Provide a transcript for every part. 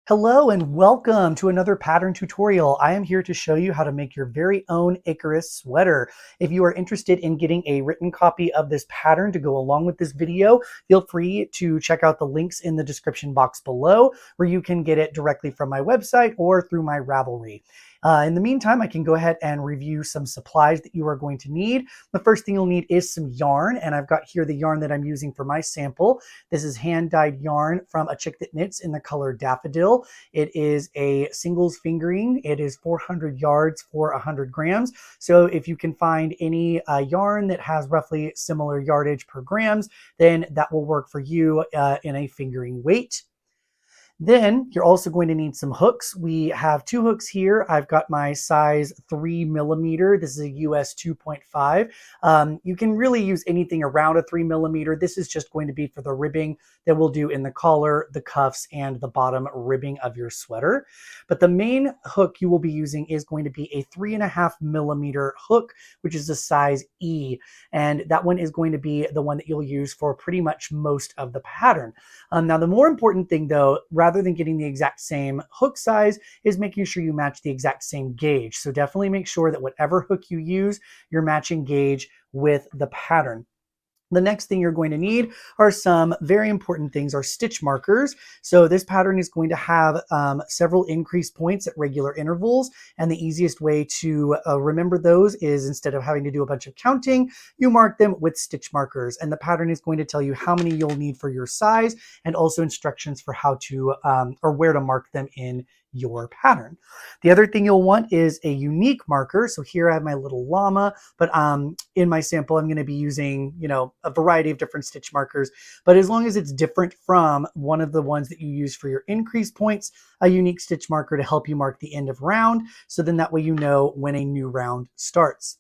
Hello and welcome to another pattern tutorial. I am here to show you how to make your very own Icarus sweater. If you are interested in getting a written copy of this pattern to go along with this video, feel free to check out the links in the description box below where you can get it directly from my website or through my Ravelry. In the meantime, I can go ahead and review some supplies that you are going to need. The first thing you'll need is some yarn, and I've got here the yarn that I'm using for my sample. This is hand-dyed yarn from a chick that knits in the color Daffodil. It is a singles fingering. It is 400 yards for 100 grams. So if you can find any yarn that has roughly similar yardage per grams, then that will work for you in a fingering weight. Then you're also going to need some hooks. We have two hooks here. I've got my size 3mm. This is a US 2.5. You can really use anything around a 3mm. This is just going to be for the ribbing that we'll do in the collar, the cuffs, and the bottom ribbing of your sweater. But the main hook you will be using is going to be a 3.5mm hook, which is a size E. And that one is going to be the one that you'll use for pretty much most of the pattern. Now, the more important thing though, rather than getting the exact same hook size, is making sure you match the exact same gauge. So definitely make sure that whatever hook you use, you're matching gauge with the pattern. The next thing you're going to need are some very important things, are stitch markers. So this pattern is going to have several increase points at regular intervals. And the easiest way to remember those is, instead of having to do a bunch of counting, you mark them with stitch markers. And the pattern is going to tell you how many you'll need for your size, and also instructions for how to or where to mark them in your pattern. The other thing you'll want is a unique marker. So here I have my little llama, but in my sample, I'm going to be using, a variety of different stitch markers. But as long as it's different from one of the ones that you use for your increase points, a unique stitch marker to help you mark the end of round. So then that way you know when a new round starts.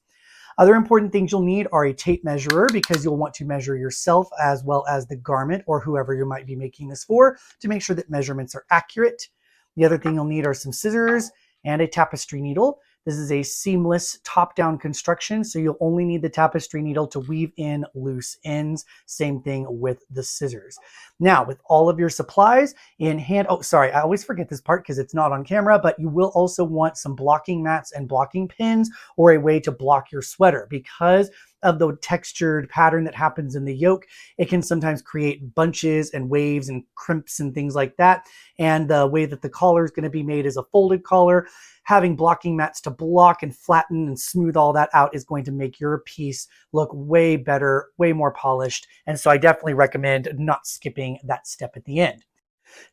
Other important things you'll need are a tape measurer, because you'll want to measure yourself as well as the garment or whoever you might be making this for, to make sure that measurements are accurate. The other thing you'll need are some scissors and a tapestry needle. This is a seamless top-down construction, so you'll only need the tapestry needle to weave in loose ends. Same thing with the scissors. Now, with all of your supplies in hand, oh, sorry, I always forget this part because it's not on camera, but you will also want some blocking mats and blocking pins, or a way to block your sweater. Because of the textured pattern that happens in the yoke, it can sometimes create bunches and waves and crimps and things like that. And the way that the collar is going to be made is a folded collar. Having blocking mats to block and flatten and smooth all that out is going to make your piece look way better, way more polished. And so I definitely recommend not skipping that step at the end.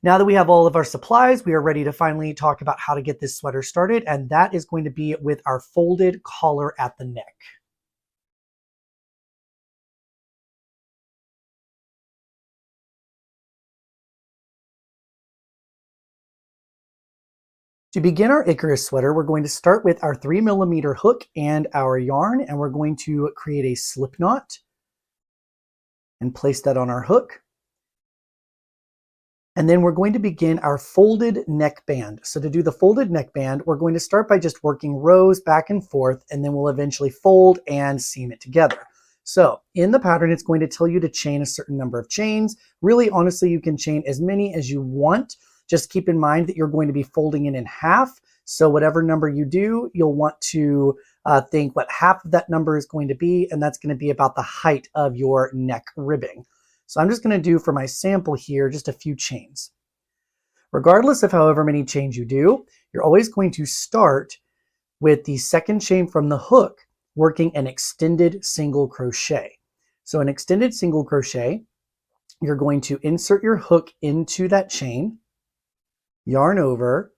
Now that we have all of our supplies, we are ready to finally talk about how to get this sweater started. And that is going to be with our folded collar at the neck. To begin our Icarus sweater, we're going to start with our 3mm hook and our yarn, and we're going to create a slip knot and place that on our hook. And then we're going to begin our folded neckband. So to do the folded neckband, we're going to start by just working rows back and forth, and then we'll eventually fold and seam it together. So in the pattern, it's going to tell you to chain a certain number of chains. Really, honestly, you can chain as many as you want. Just keep in mind that you're going to be folding it in half. So whatever number you do, you'll want to think what half of that number is going to be, and that's going to be about the height of your neck ribbing. So I'm just going to do, for my sample here, just a few chains. Regardless of however many chains you do, you're always going to start with the second chain from the hook, working an extended single crochet. So an extended single crochet, you're going to insert your hook into that chain, yarn over,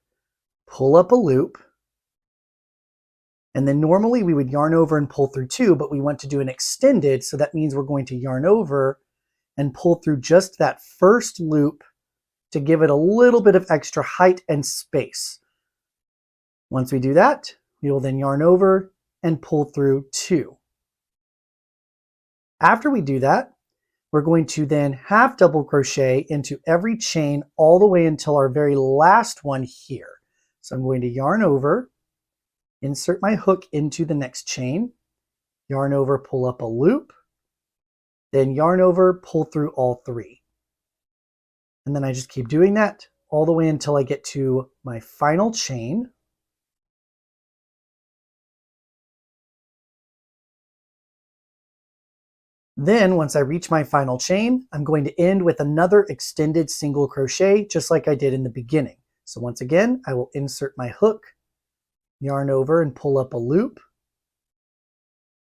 pull up a loop, and then normally we would yarn over and pull through two, but we want to do an extended, so that means we're going to yarn over and pull through just that first loop to give it a little bit of extra height and space. Once we do that, we will then yarn over and pull through two. After we do that, we're going to then half double crochet into every chain all the way until our very last one here. So I'm going to yarn over, insert my hook into the next chain, yarn over, pull up a loop, then yarn over, pull through all three. And then I just keep doing that all the way until I get to my final chain. Then once I reach my final chain, I'm going to end with another extended single crochet, just like I did in the beginning. So once again, I will insert my hook, yarn over and pull up a loop,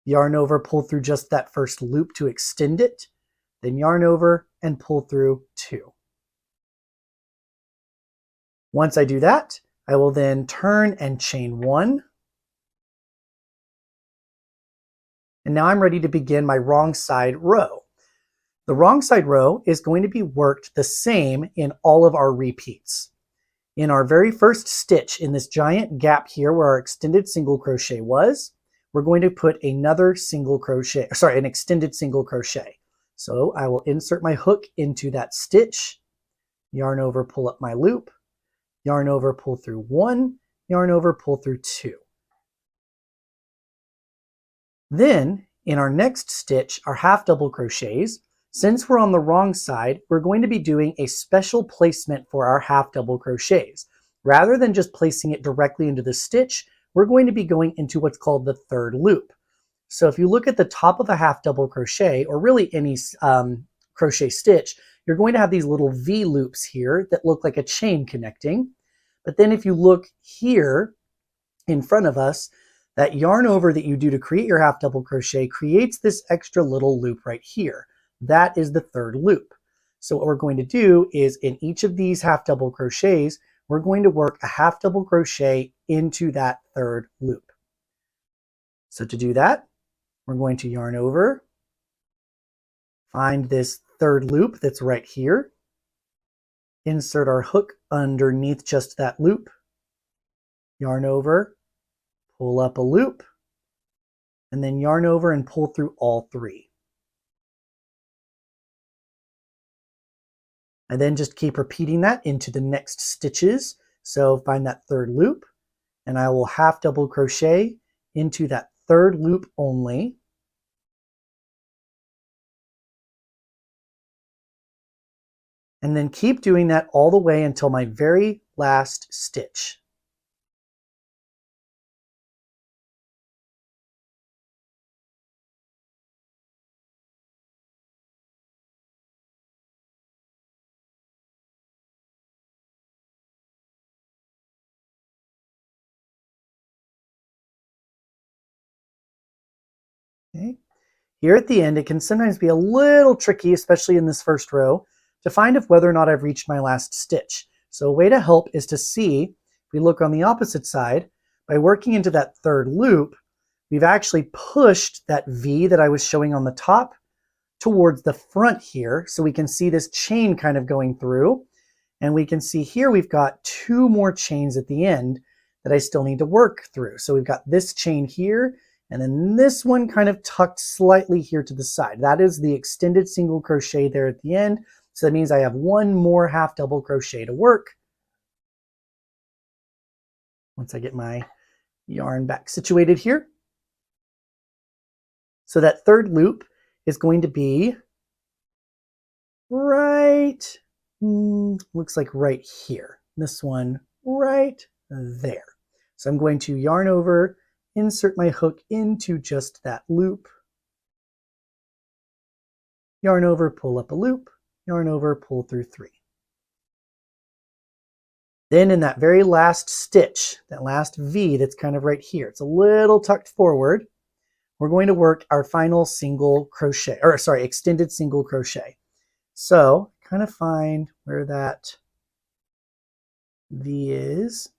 yarn over, pull through just that first loop to extend it, then yarn over and pull through 2. Once I do that, I will then turn and chain 1. And now I'm ready to begin my wrong side row. The wrong side row is going to be worked the same in all of our repeats. In our very first stitch in this giant gap here where our extended single crochet was, we're going to put another single crochet, an extended single crochet. So I will insert my hook into that stitch, yarn over, pull up my loop, yarn over, pull through 1, yarn over, pull through 2. Then in our next stitch, our half double crochets, since we're on the wrong side, we're going to be doing a special placement for our half double crochets. Rather than just placing it directly into the stitch, we're going to be going into what's called the third loop. So if you look at the top of a half double crochet, or really any crochet stitch, you're going to have these little V loops here that look like a chain connecting. But then if you look here in front of us, that yarn over that you do to create your half double crochet creates this extra little loop right here. That is the third loop. So what we're going to do is in each of these half double crochets, we're going to work a half double crochet into that third loop. So to do that, we're going to yarn over, find this third loop that's right here, insert our hook underneath just that loop, yarn over, pull up a loop, and then yarn over and pull through all 3. And then just keep repeating that into the next stitches. So find that third loop, and I will half double crochet into that third loop only. And then keep doing that all the way until my very last stitch. Okay. Here at the end, it can sometimes be a little tricky, especially in this first row, to find if whether or not I've reached my last stitch. So a way to help is to see, if we look on the opposite side, by working into that third loop, we've actually pushed that V that I was showing on the top towards the front here. So we can see this chain kind of going through. And we can see here we've got 2 more chains at the end that I still need to work through. So we've got this chain here, and then this one kind of tucked slightly here to the side. That is the extended single crochet there at the end. So that means I have 1 more half double crochet to work. Once I get my yarn back situated here. So that third loop is going to be right, looks like right here. This one right there. So I'm going to yarn over, insert my hook into just that loop, yarn over, pull up a loop, yarn over, pull through 3. Then in that very last stitch, that last V that's kind of right here, it's a little tucked forward, we're going to work our final single crochet, or sorry, extended single crochet. So kind of find where that V is.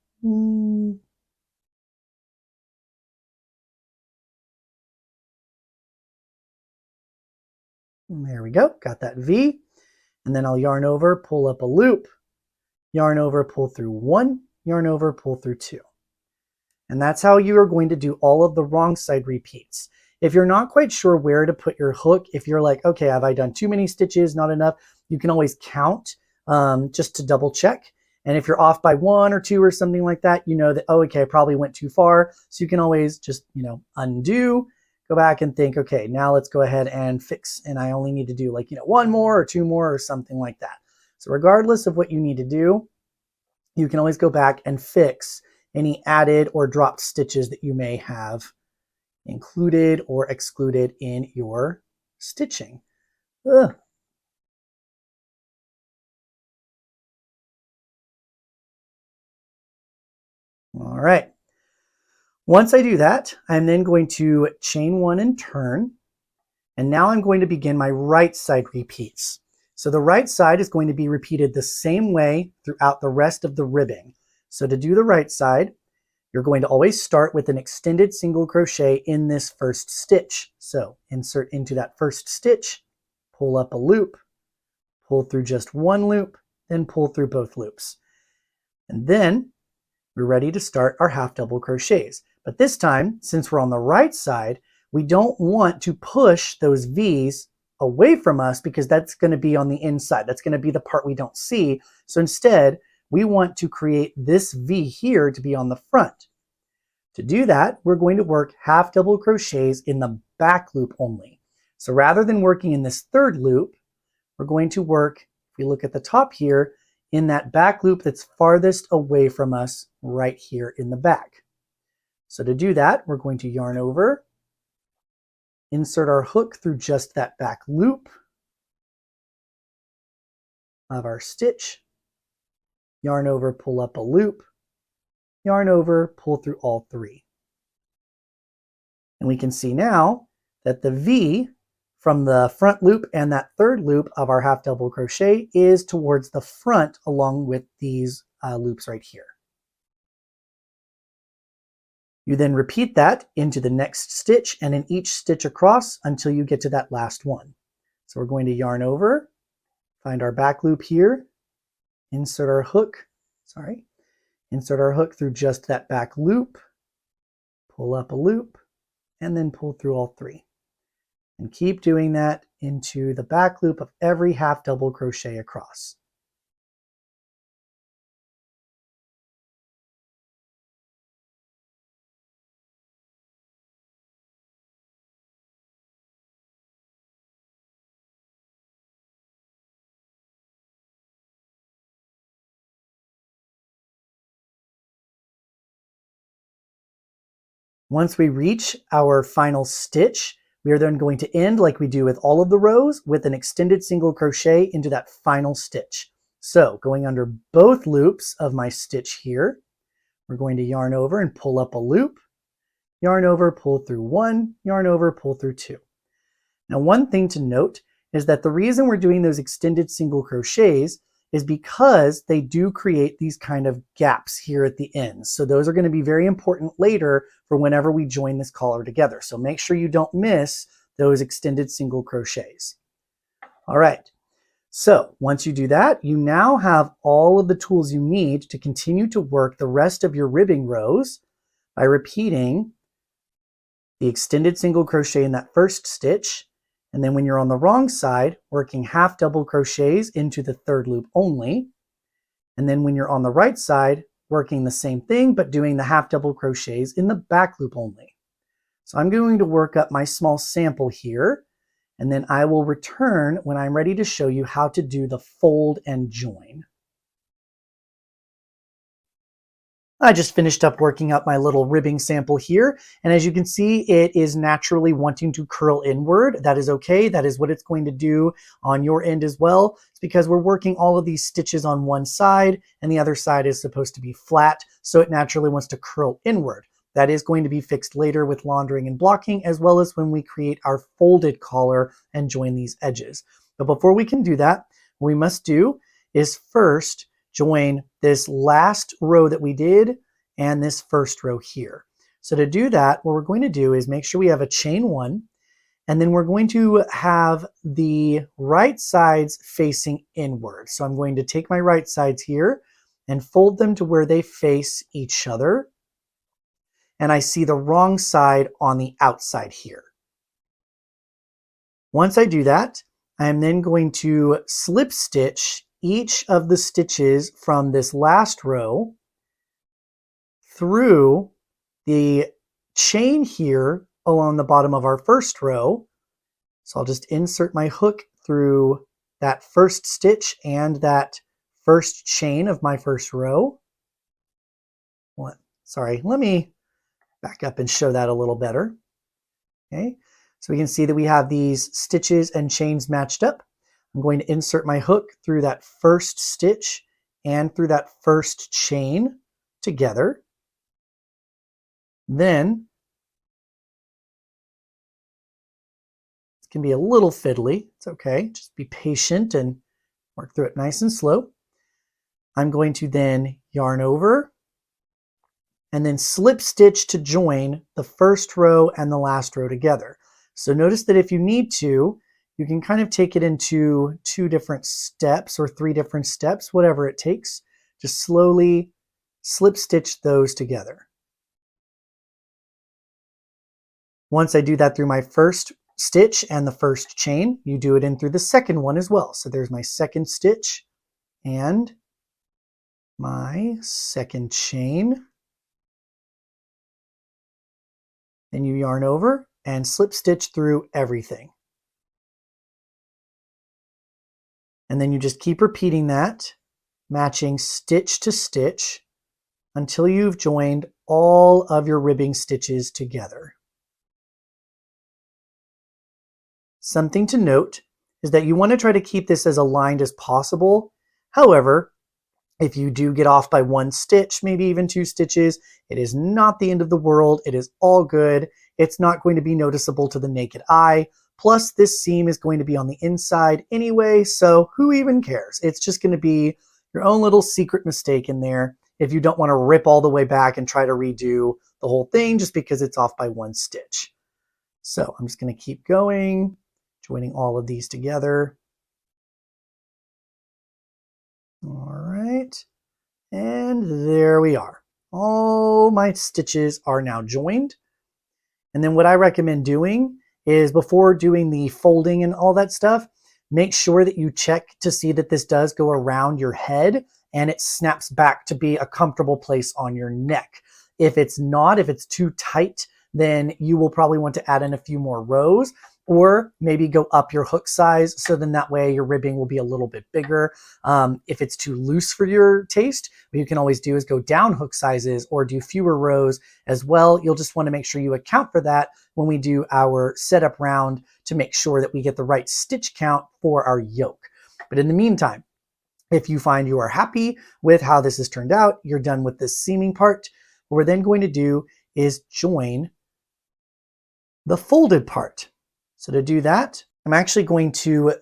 There we go, got that V. And then I'll yarn over, pull up a loop, yarn over, pull through 1, yarn over, pull through 2. And that's how you are going to do all of the wrong side repeats. If you're not quite sure where to put your hook, if you're like, okay, have I done too many stitches, not enough, you can always count just to double check. And if you're off by 1 or 2 or something like that, you know that, oh, okay, I probably went too far. So you can always just, undo, go back and think, okay, now let's go ahead and fix. And I only need to do 1 more or 2 more or something like that. So regardless of what you need to do, you can always go back and fix any added or dropped stitches that you may have included or excluded in your stitching. Ugh. All right. Once I do that, I'm then going to chain one and turn. And now I'm going to begin my right side repeats. So the right side is going to be repeated the same way throughout the rest of the ribbing. So to do the right side, you're going to always start with an extended single crochet in this first stitch. So insert into that first stitch, pull up a loop, pull through just one loop, then pull through both loops. And then we're ready to start our half double crochets. But this time, since we're on the right side, we don't want to push those V's away from us because that's going to be on the inside. That's going to be the part we don't see. So instead, we want to create this V here to be on the front. To do that, we're going to work half double crochets in the back loop only. So rather than working in this third loop, we're going to work, if we look at the top here, in that back loop that's farthest away from us right here in the back. So to do that, we're going to yarn over, insert our hook through just that back loop of our stitch, yarn over, pull up a loop, yarn over, pull through all three. And we can see now that the V from the front loop and that third loop of our half double crochet is towards the front along with these loops right here. You then repeat that into the next stitch and in each stitch across until you get to that last one. So we're going to yarn over, find our back loop here, insert our hook through just that back loop, pull up a loop, and then pull through all three. And keep doing that into the back loop of every half double crochet across. Once we reach our final stitch, we are then going to end like we do with all of the rows with an extended single crochet into that final stitch. So going under both loops of my stitch here, we're going to yarn over and pull up a loop, yarn over, pull through one, yarn over, pull through two. Now one thing to note is that the reason we're doing those extended single crochets is because they do create these kind of gaps here at the ends. So those are going to be very important later for whenever we join this collar together. So make sure you don't miss those extended single crochets. All right. So once you do that, you now have all of the tools you need to continue to work the rest of your ribbing rows by repeating the extended single crochet in that first stitch. And then when you're on the wrong side, working half double crochets into the third loop only. And then when you're on the right side, working the same thing, but doing the half double crochets in the back loop only. So I'm going to work up my small sample here, and then I will return when I'm ready to show you how to do the fold and join. I just finished up working up my little ribbing sample here, and as you can see, it is naturally wanting to curl inward. That is okay. That is what it's going to do on your end as well. It's because we're working all of these stitches on one side, and the other side is supposed to be flat, so it naturally wants to curl inward. That is going to be fixed later with laundering and blocking, as well as when we create our folded collar and join these edges. But before we can do that, what we must do is first join this last row that we did and this first row here. So to do that, what we're going to do is make sure we have a chain one, and then we're going to have the right sides facing inward. So I'm going to take my right sides here and fold them to where they face each other. And I see the wrong side on the outside here. Once I do that, I am then going to slip stitch each of the stitches from this last row through the chain here along the bottom of our first row. So I'll just insert my hook through that first stitch and that first chain of my first row. Sorry, let me back up and show that a little better. Okay, so we can see that we have these stitches and chains matched up. I'm going to insert my hook through that first stitch and through that first chain together. Then, it can be a little fiddly. It's okay. Just be patient and work through it nice and slow. I'm going to then yarn over and then slip stitch to join the first row and the last row together. So notice that if you need to, you can kind of take it into 2 different steps or 3 different steps, whatever it takes. Just slowly slip stitch those together. Once I do that through my first stitch and the first chain, you do it in through the second one as well. So there's my second stitch and my second chain. Then you yarn over and slip stitch through everything. And then you just keep repeating that, matching stitch to stitch until you've joined all of your ribbing stitches together. Something to note is that you want to try to keep this as aligned as possible. However, if you do get off by 1 stitch, maybe even 2 stitches, it is not the end of the world. It is all good. It's not going to be noticeable to the naked eye. Plus, this seam is going to be on the inside anyway, so who even cares? It's just going to be your own little secret mistake in there if you don't want to rip all the way back and try to redo the whole thing just because it's off by 1 stitch. So I'm just going to keep going, joining all of these together. All right, and there we are. All my stitches are now joined. And then what I recommend doing is before doing the folding and all that stuff, make sure that you check to see that this does go around your head and it snaps back to be a comfortable place on your neck. If it's not, if it's too tight, then you will probably want to add in a few more rows or maybe go up your hook size so then that way your ribbing will be a little bit bigger. If it's too loose for your taste, what you can always do is go down hook sizes or do fewer rows as well. You'll just want to make sure you account for that when we do our setup round to make sure that we get the right stitch count for our yoke. But in the meantime, if you find you are happy with how this has turned out, you're done with this seaming part, what we're then going to do is join the folded part. So to do that, I'm actually going to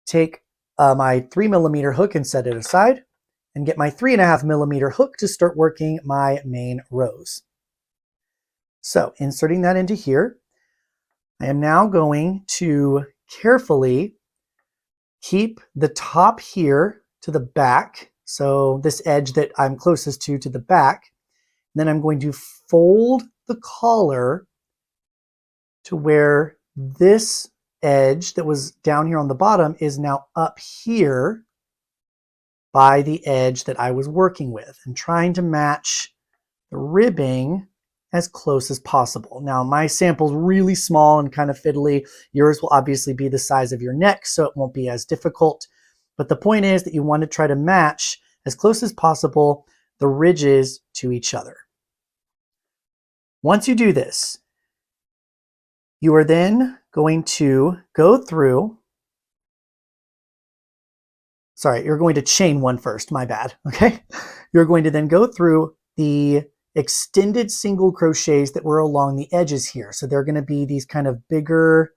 take my 3mm hook and set it aside and get my 3.5mm hook to start working my main rows. So inserting that into here, I am now going to carefully keep the top here to the back. So this edge that I'm closest to the back. Then I'm going to fold the collar to where this edge that was down here on the bottom is now up here by the edge that I was working with and trying to match the ribbing as close as possible. Now my sample's really small and kind of fiddly. Yours will obviously be the size of your neck, so it won't be as difficult. But the point is that you want to try to match as close as possible the ridges to each other. Once you do this, you are then going to go through, you're going to chain one first, my bad, okay? You're going to then go through the extended single crochets that were along the edges here. So they're going to be these kind of bigger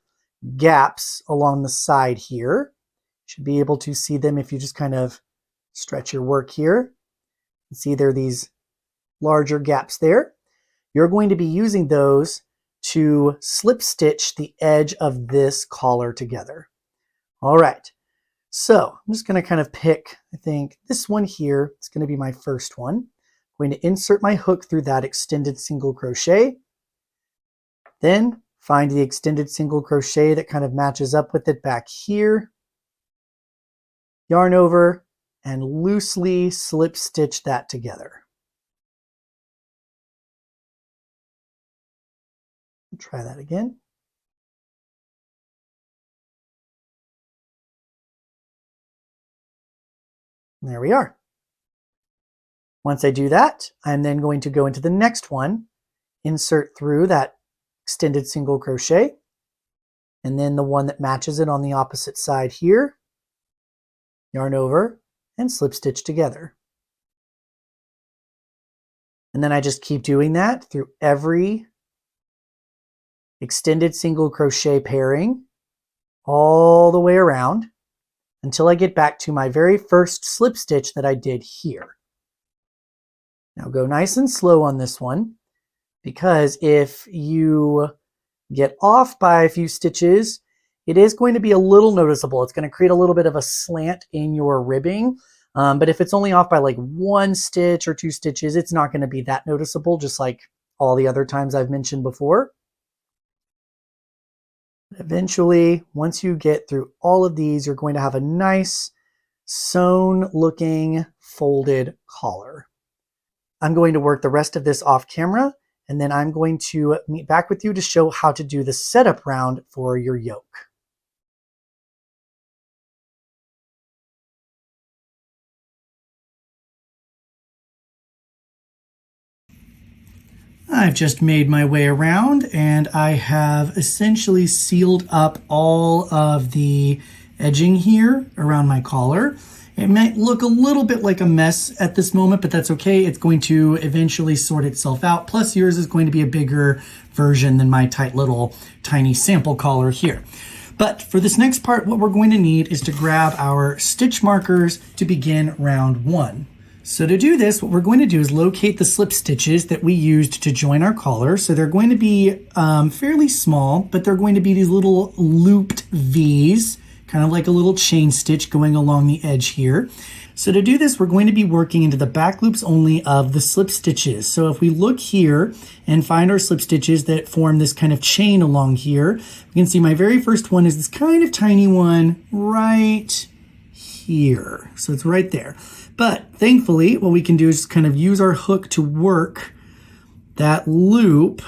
gaps along the side here. You should be able to see them if you just kind of stretch your work here. You see there are these larger gaps there. You're going to be using those to slip stitch the edge of this collar together. All right, so I'm just going to kind of pick, I think this one here is going to be my first one. I'm going to insert my hook through that extended single crochet, then find the extended single crochet that kind of matches up with it back here, yarn over, and loosely slip stitch that together. Try that again. And there we are. Once I do that, I'm then going to go into the next one, insert through that extended single crochet, and then the one that matches it on the opposite side here, yarn over and slip stitch together. And then I just keep doing that through every extended single crochet pairing all the way around until I get back to my very first slip stitch that I did here. Now go nice and slow on this one, because if you get off by a few stitches, it is going to be a little noticeable. It's going to create a little bit of a slant in your ribbing. But if it's only off by like 1 stitch or 2 stitches, it's not going to be that noticeable, just like all the other times I've mentioned before. Eventually, once you get through all of these, you're going to have a nice sewn looking folded collar. I'm going to work the rest of this off camera, and then I'm going to meet back with you to show how to do the setup round for your yoke. I've just made my way around, and I have essentially sealed up all of the edging here around my collar. It might look a little bit like a mess at this moment, but that's okay. It's going to eventually sort itself out. Plus yours is going to be a bigger version than my tight little tiny sample collar here. But for this next part, what we're going to need is to grab our stitch markers to begin round 1. So to do this, what we're going to do is locate the slip stitches that we used to join our collar. So they're going to be fairly small, but they're going to be these little looped V's, kind of like a little chain stitch going along the edge here. So to do this, we're going to be working into the back loops only of the slip stitches. So if we look here and find our slip stitches that form this kind of chain along here, we can see my very first one is this kind of tiny one right here. So it's right there. But thankfully, what we can do is kind of use our hook to work that loop,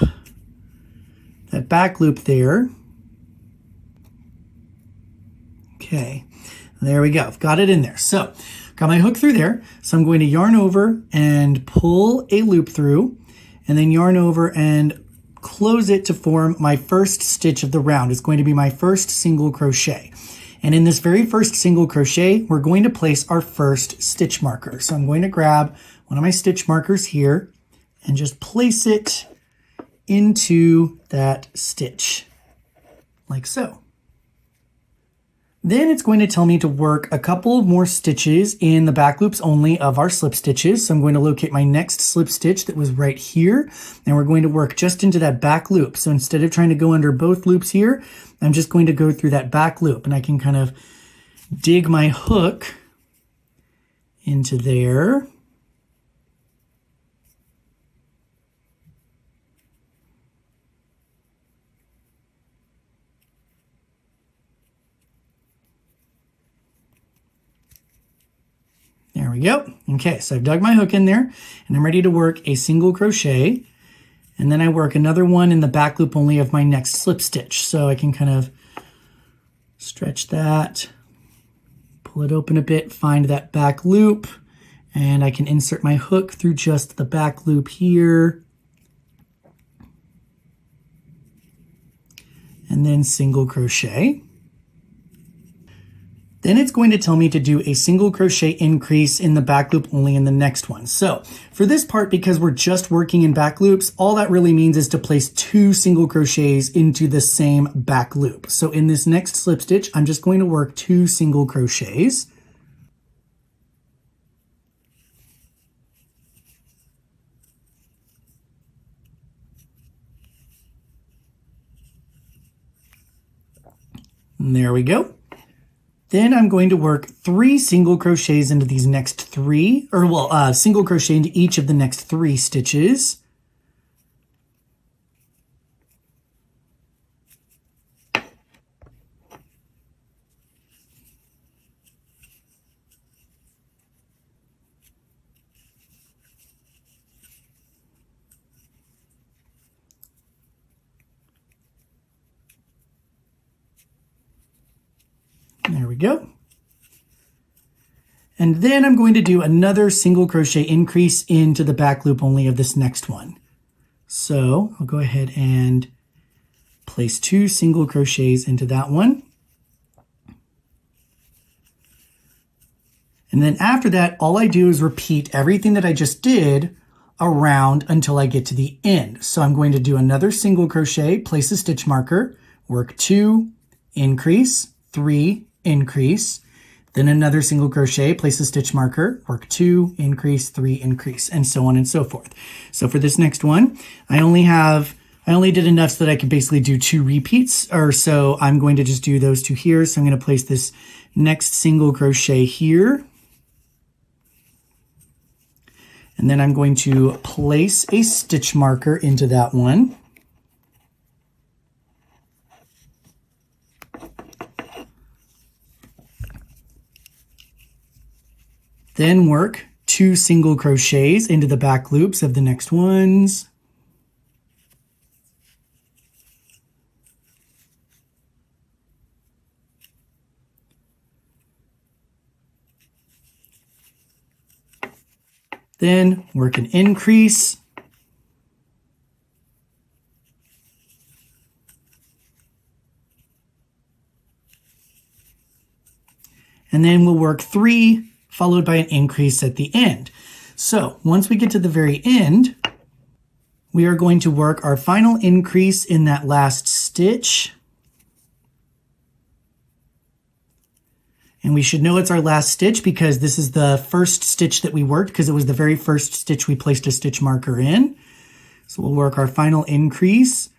that back loop there. Okay, there we go. I've got it in there. So got my hook through there. So I'm going to yarn over and pull a loop through, and then yarn over and close it to form my first stitch of the round. It's going to be my first single crochet. And in this very first single crochet, we're going to place our first stitch marker. So I'm going to grab one of my stitch markers here and just place it into that stitch, like so. Then it's going to tell me to work a couple of more stitches in the back loops only of our slip stitches. So I'm going to locate my next slip stitch that was right here, and we're going to work just into that back loop. So instead of trying to go under both loops here, I'm just going to go through that back loop, and I can kind of dig my hook into there. There we go. Okay, so I've dug my hook in there, and I'm ready to work a single crochet, and then I work another one in the back loop only of my next slip stitch. So I can kind of stretch that, pull it open a bit, find that back loop, and I can insert my hook through just the back loop here, and then single crochet. Then it's going to tell me to do a single crochet increase in the back loop only in the next one. So for this part, because we're just working in back loops, all that really means is to place 2 single crochets into the same back loop. So in this next slip stitch, I'm just going to work 2 single crochets. And there we go. Then I'm going to work 3 single crochets into these next 3, single crochet into each of the next 3 stitches. There we go. And then I'm going to do another single crochet increase into the back loop only of this next one. So I'll go ahead and place 2 single crochets into that one. And then after that, all I do is repeat everything that I just did around until I get to the end. So I'm going to do another single crochet, place a stitch marker, work 2, increase, 3, increase, then another single crochet, place a stitch marker, work 2, increase, 3, increase, and so on and so forth. So for this next one, I only did enough so that I could basically do 2 repeats, or so I'm going to just do those 2 here. So I'm going to place this next single crochet here. And then I'm going to place a stitch marker into that one. Then work 2 single crochets into the back loops of the next ones. Then work an increase. And then we'll work 3, followed by an increase at the end. So once we get to the very end, we are going to work our final increase in that last stitch. And we should know it's our last stitch because this is the first stitch that we worked, because it was the very first stitch we placed a stitch marker in. So we'll work our final increase.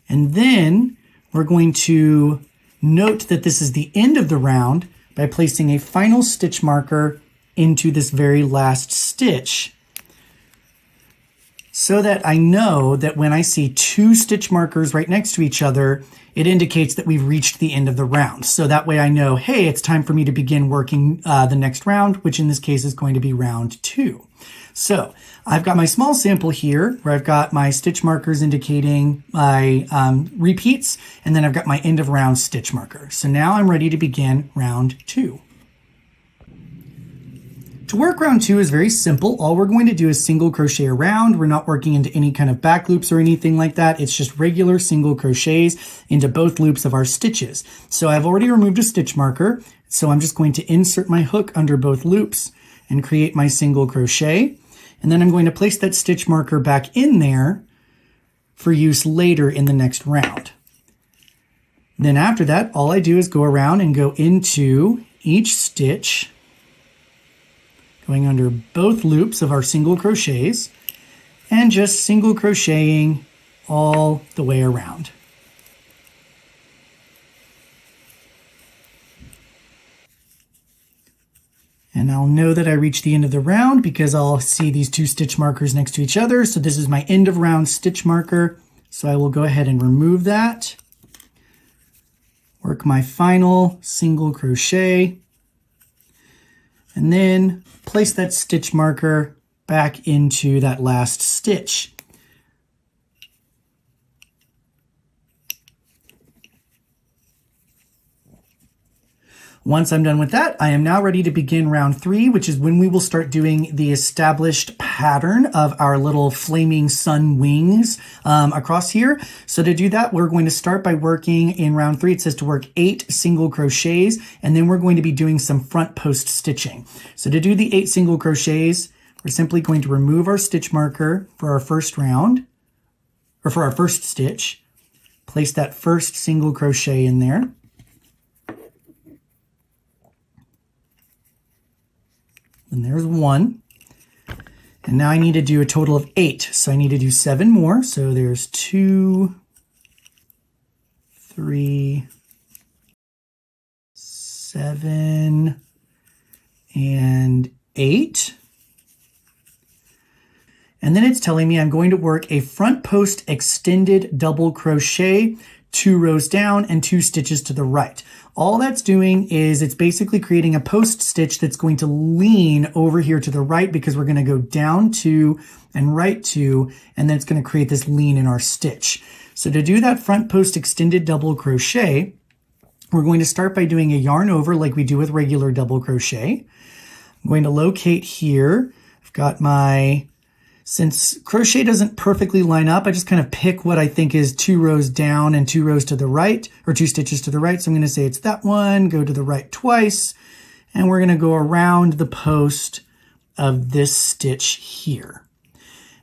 And then we're going to note that this is the end of the round by placing a final stitch marker into this very last stitch, so that I know that when I see 2 stitch markers right next to each other, it indicates that we've reached the end of the round. So that way I know, hey, it's time for me to begin working the next round, which in this case is going to be round 2. So I've got my small sample here where I've got my stitch markers indicating my repeats, and then I've got my end of round stitch marker. So now I'm ready to begin round 2. To work round 2 is very simple. All we're going to do is single crochet around. We're not working into any kind of back loops or anything like that. It's just regular single crochets into both loops of our stitches. So I've already removed a stitch marker. So I'm just going to insert my hook under both loops and create my single crochet. And then I'm going to place that stitch marker back in there for use later in the next round. Then after that, all I do is go around and go into each stitch, going under both loops of our single crochets, and just single crocheting all the way around. And I'll know that I reached the end of the round because I'll see these 2 stitch markers next to each other. So this is my end of round stitch marker. So I will go ahead and remove that. Work my final single crochet. And then place that stitch marker back into that last stitch. Once I'm done with that, I am now ready to begin round 3, which is when we will start doing the established pattern of our little flaming sun wings across here. So to do that, we're going to start by working in round 3. It says to work 8 single crochets, and then we're going to be doing some front post stitching. So to do the 8 single crochets, we're simply going to remove our stitch marker for our first round, or for our first stitch, place that first single crochet in there. And there's 1. And now I need to do a total of 8. So I need to do 7 more. So there's 2, 3, 7, and 8. And then it's telling me I'm going to work a front post extended double crochet 2 rows down and 2 stitches to the right. All that's doing is it's basically creating a post stitch that's going to lean over here to the right, because we're going to go down 2 and right 2, and then it's going to create this lean in our stitch. So to do that front post extended double crochet, we're going to start by doing a yarn over like we do with regular double crochet. I'm going to locate here. I've got my, since crochet doesn't perfectly line up, I just kind of pick what I think is 2 rows down and 2 rows to the right, or 2 stitches to the right. So I'm going to say it's that one, go to the right twice, and we're going to go around the post of this stitch here.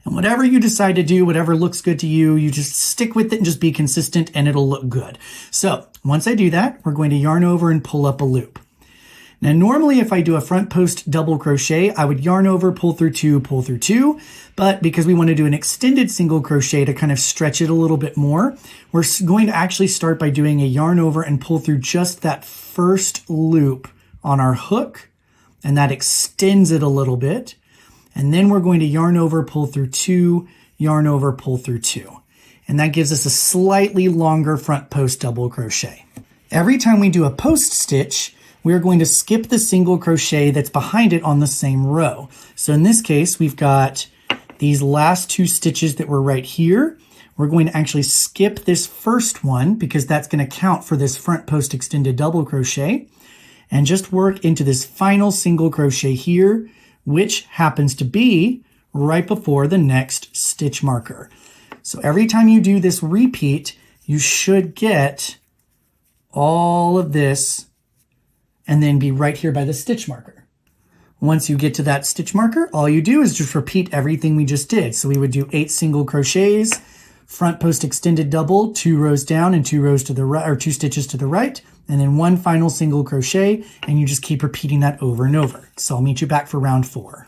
And whatever you decide to do, whatever looks good to you, you just stick with it and just be consistent and it'll look good. So once I do that, we're going to yarn over and pull up a loop. Now, normally if I do a front post double crochet, I would yarn over, pull through 2, pull through 2. But because we want to do an extended single crochet to kind of stretch it a little bit more, we're going to actually start by doing a yarn over and pull through just that first loop on our hook. And that extends it a little bit. And then we're going to yarn over, pull through 2, yarn over, pull through 2. And that gives us a slightly longer front post double crochet. Every time we do a post stitch, we're going to skip the single crochet that's behind it on the same row. So in this case, we've got these last 2 stitches that were right here. We're going to actually skip this first one because that's going to count for this front post extended double crochet, and just work into this final single crochet here, which happens to be right before the next stitch marker. So every time you do this repeat, you should get all of this and then be right here by the stitch marker. Once you get to that stitch marker, all you do is just repeat everything we just did. So we would do 8 single crochets, front post extended double, 2 rows down and 2 rows to the right, or 2 stitches to the right, and then 1 final single crochet, and you just keep repeating that over and over. So I'll meet you back for round 4.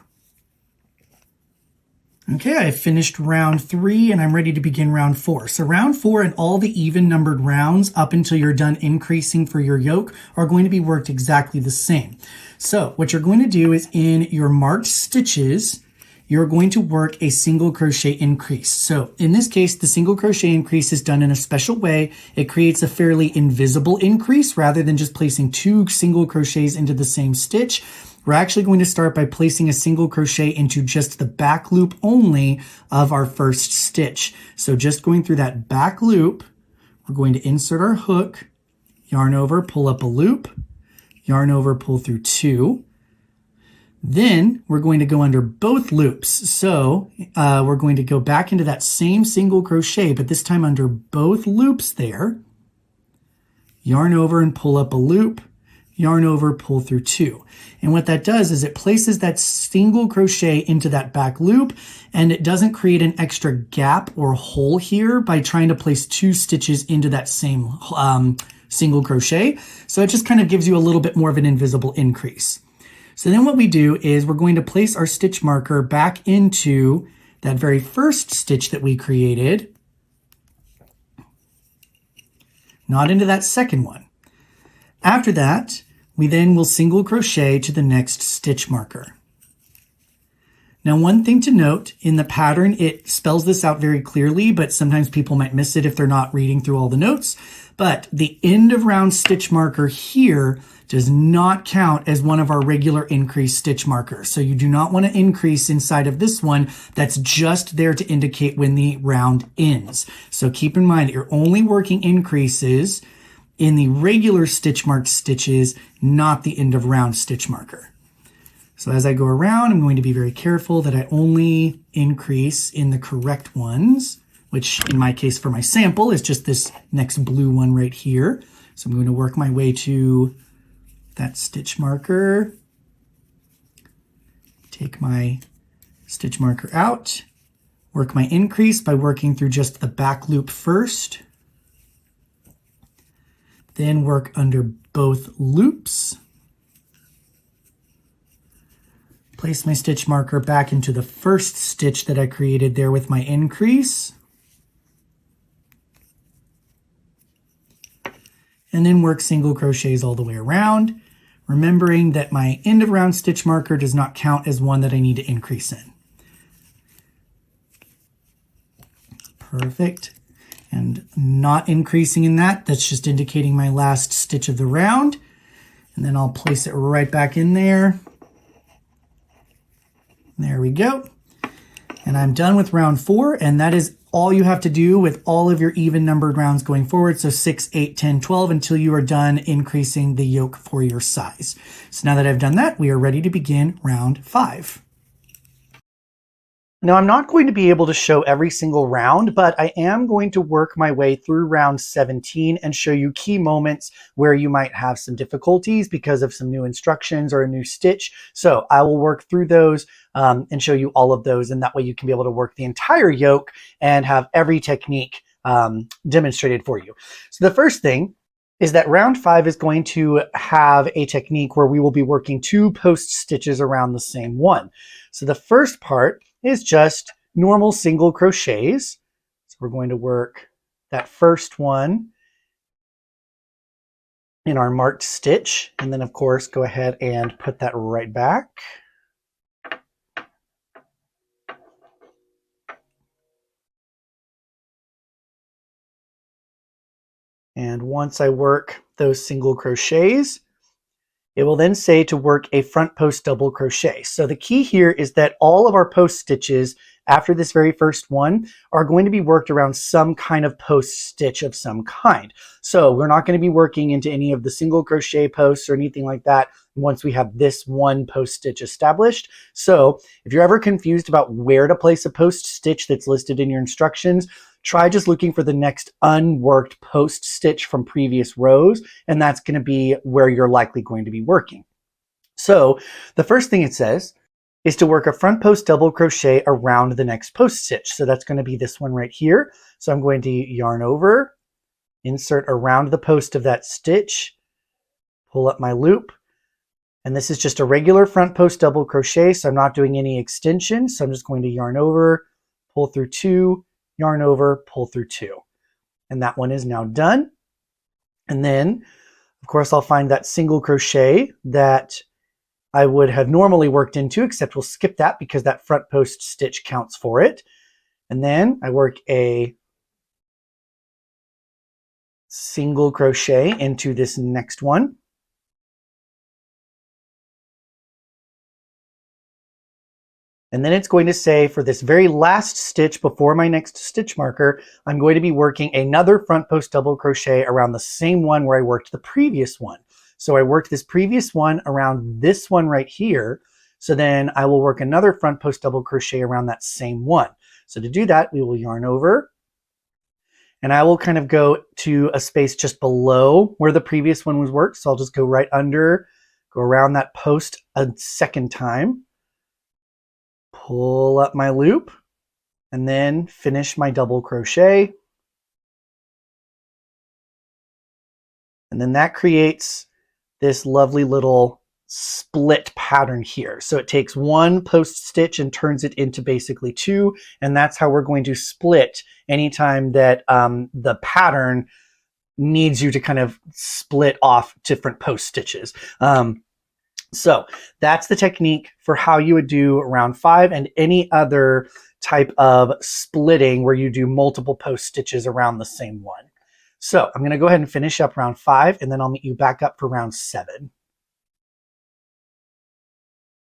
Okay, I finished round 3 and I'm ready to begin round 4. So round 4 and all the even numbered rounds up until you're done increasing for your yoke are going to be worked exactly the same. So what you're going to do is in your marked stitches, you're going to work a single crochet increase. So in this case, the single crochet increase is done in a special way. It creates a fairly invisible increase rather than just placing 2 single crochets into the same stitch. We're actually going to start by placing a single crochet into just the back loop only of our first stitch. So just going through that back loop, we're going to insert our hook, yarn over, pull up a loop, yarn over, pull through 2. Then we're going to go under both loops. So we're going to go back into that same single crochet, but this time under both loops there, yarn over and pull up a loop, yarn over, pull through 2. And what that does is it places that single crochet into that back loop, and it doesn't create an extra gap or hole here by trying to place 2 stitches into that same single crochet. So it just kind of gives you a little bit more of an invisible increase. So then what we do is we're going to place our stitch marker back into that very first stitch that we created, not into that second one. After that, we then will single crochet to the next stitch marker. Now, one thing to note in the pattern, it spells this out very clearly, but sometimes people might miss it if they're not reading through all the notes. But the end of round stitch marker here does not count as one of our regular increase stitch markers. So you do not want to increase inside of this one. That's just there to indicate when the round ends. So keep in mind that you're only working increases in the regular stitch marked stitches, not the end of round stitch marker. So as I go around, I'm going to be very careful that I only increase in the correct ones, which in my case for my sample is just this next blue one right here. So I'm going to work my way to that stitch marker, take my stitch marker out, work my increase by working through just the back loop first, then work under both loops, place my stitch marker back into the first stitch that I created there with my increase, and then work single crochets all the way around, remembering that my end of round stitch marker does not count as one that I need to increase in. Perfect. And not increasing in that, that's just indicating my last stitch of the round. And then I'll place it right back in there. There we go. And I'm done with round 4, and that is all you have to do with all of your even numbered rounds going forward. So 6, 8, 10, 12 until you are done increasing the yoke for your size. So now that I've done that, we are ready to begin round 5. Now I'm not going to be able to show every single round, but I am going to work my way through round 17 and show you key moments where you might have some difficulties because of some new instructions or a new stitch. So I will work through those and show you all of those, and that way you can be able to work the entire yoke and have every technique demonstrated for you. So the first thing is that round 5 is going to have a technique where we will be working 2 post stitches around the same one. So the first part is just normal single crochets. So we're going to work that first one in our marked stitch, and then of course go ahead and put that right back. And once I work those single crochets, it will then say to work a front post double crochet. So the key here is that all of our post stitches after this very first one are going to be worked around some kind of post stitch of some kind. So we're not going to be working into any of the single crochet posts or anything like that once we have this one post stitch established. So if you're ever confused about where to place a post stitch that's listed in your instructions, try just looking for the next unworked post stitch from previous rows, and that's going to be where you're likely going to be working. So the first thing it says is to work a front post double crochet around the next post stitch. So that's going to be this one right here. So I'm going to yarn over, insert around the post of that stitch, pull up my loop, and this is just a regular front post double crochet, so I'm not doing any extension. So I'm just going to yarn over, pull through 2, yarn over, pull through 2. And that one is now done. And then, of course, I'll find that single crochet that I would have normally worked into, except we'll skip that because that front post stitch counts for it. And then I work a single crochet into this next one. And then it's going to say for this very last stitch before my next stitch marker, I'm going to be working another front post double crochet around the same one where I worked the previous one. So I worked this previous one around this one right here. So then I will work another front post double crochet around that same one. So to do that, we will yarn over, and I will kind of go to a space just below where the previous one was worked. So I'll just go right under, go around that post a second time, pull up my loop, and then finish my double crochet. And then that creates this lovely little split pattern here. So it takes one post stitch and turns it into basically 2. And that's how we're going to split anytime that the pattern needs you to kind of split off different post stitches. So that's the technique for how you would do round 5 and any other type of splitting where you do multiple post stitches around the same one. So I'm going to go ahead and finish up round 5, and then I'll meet you back up for round 7.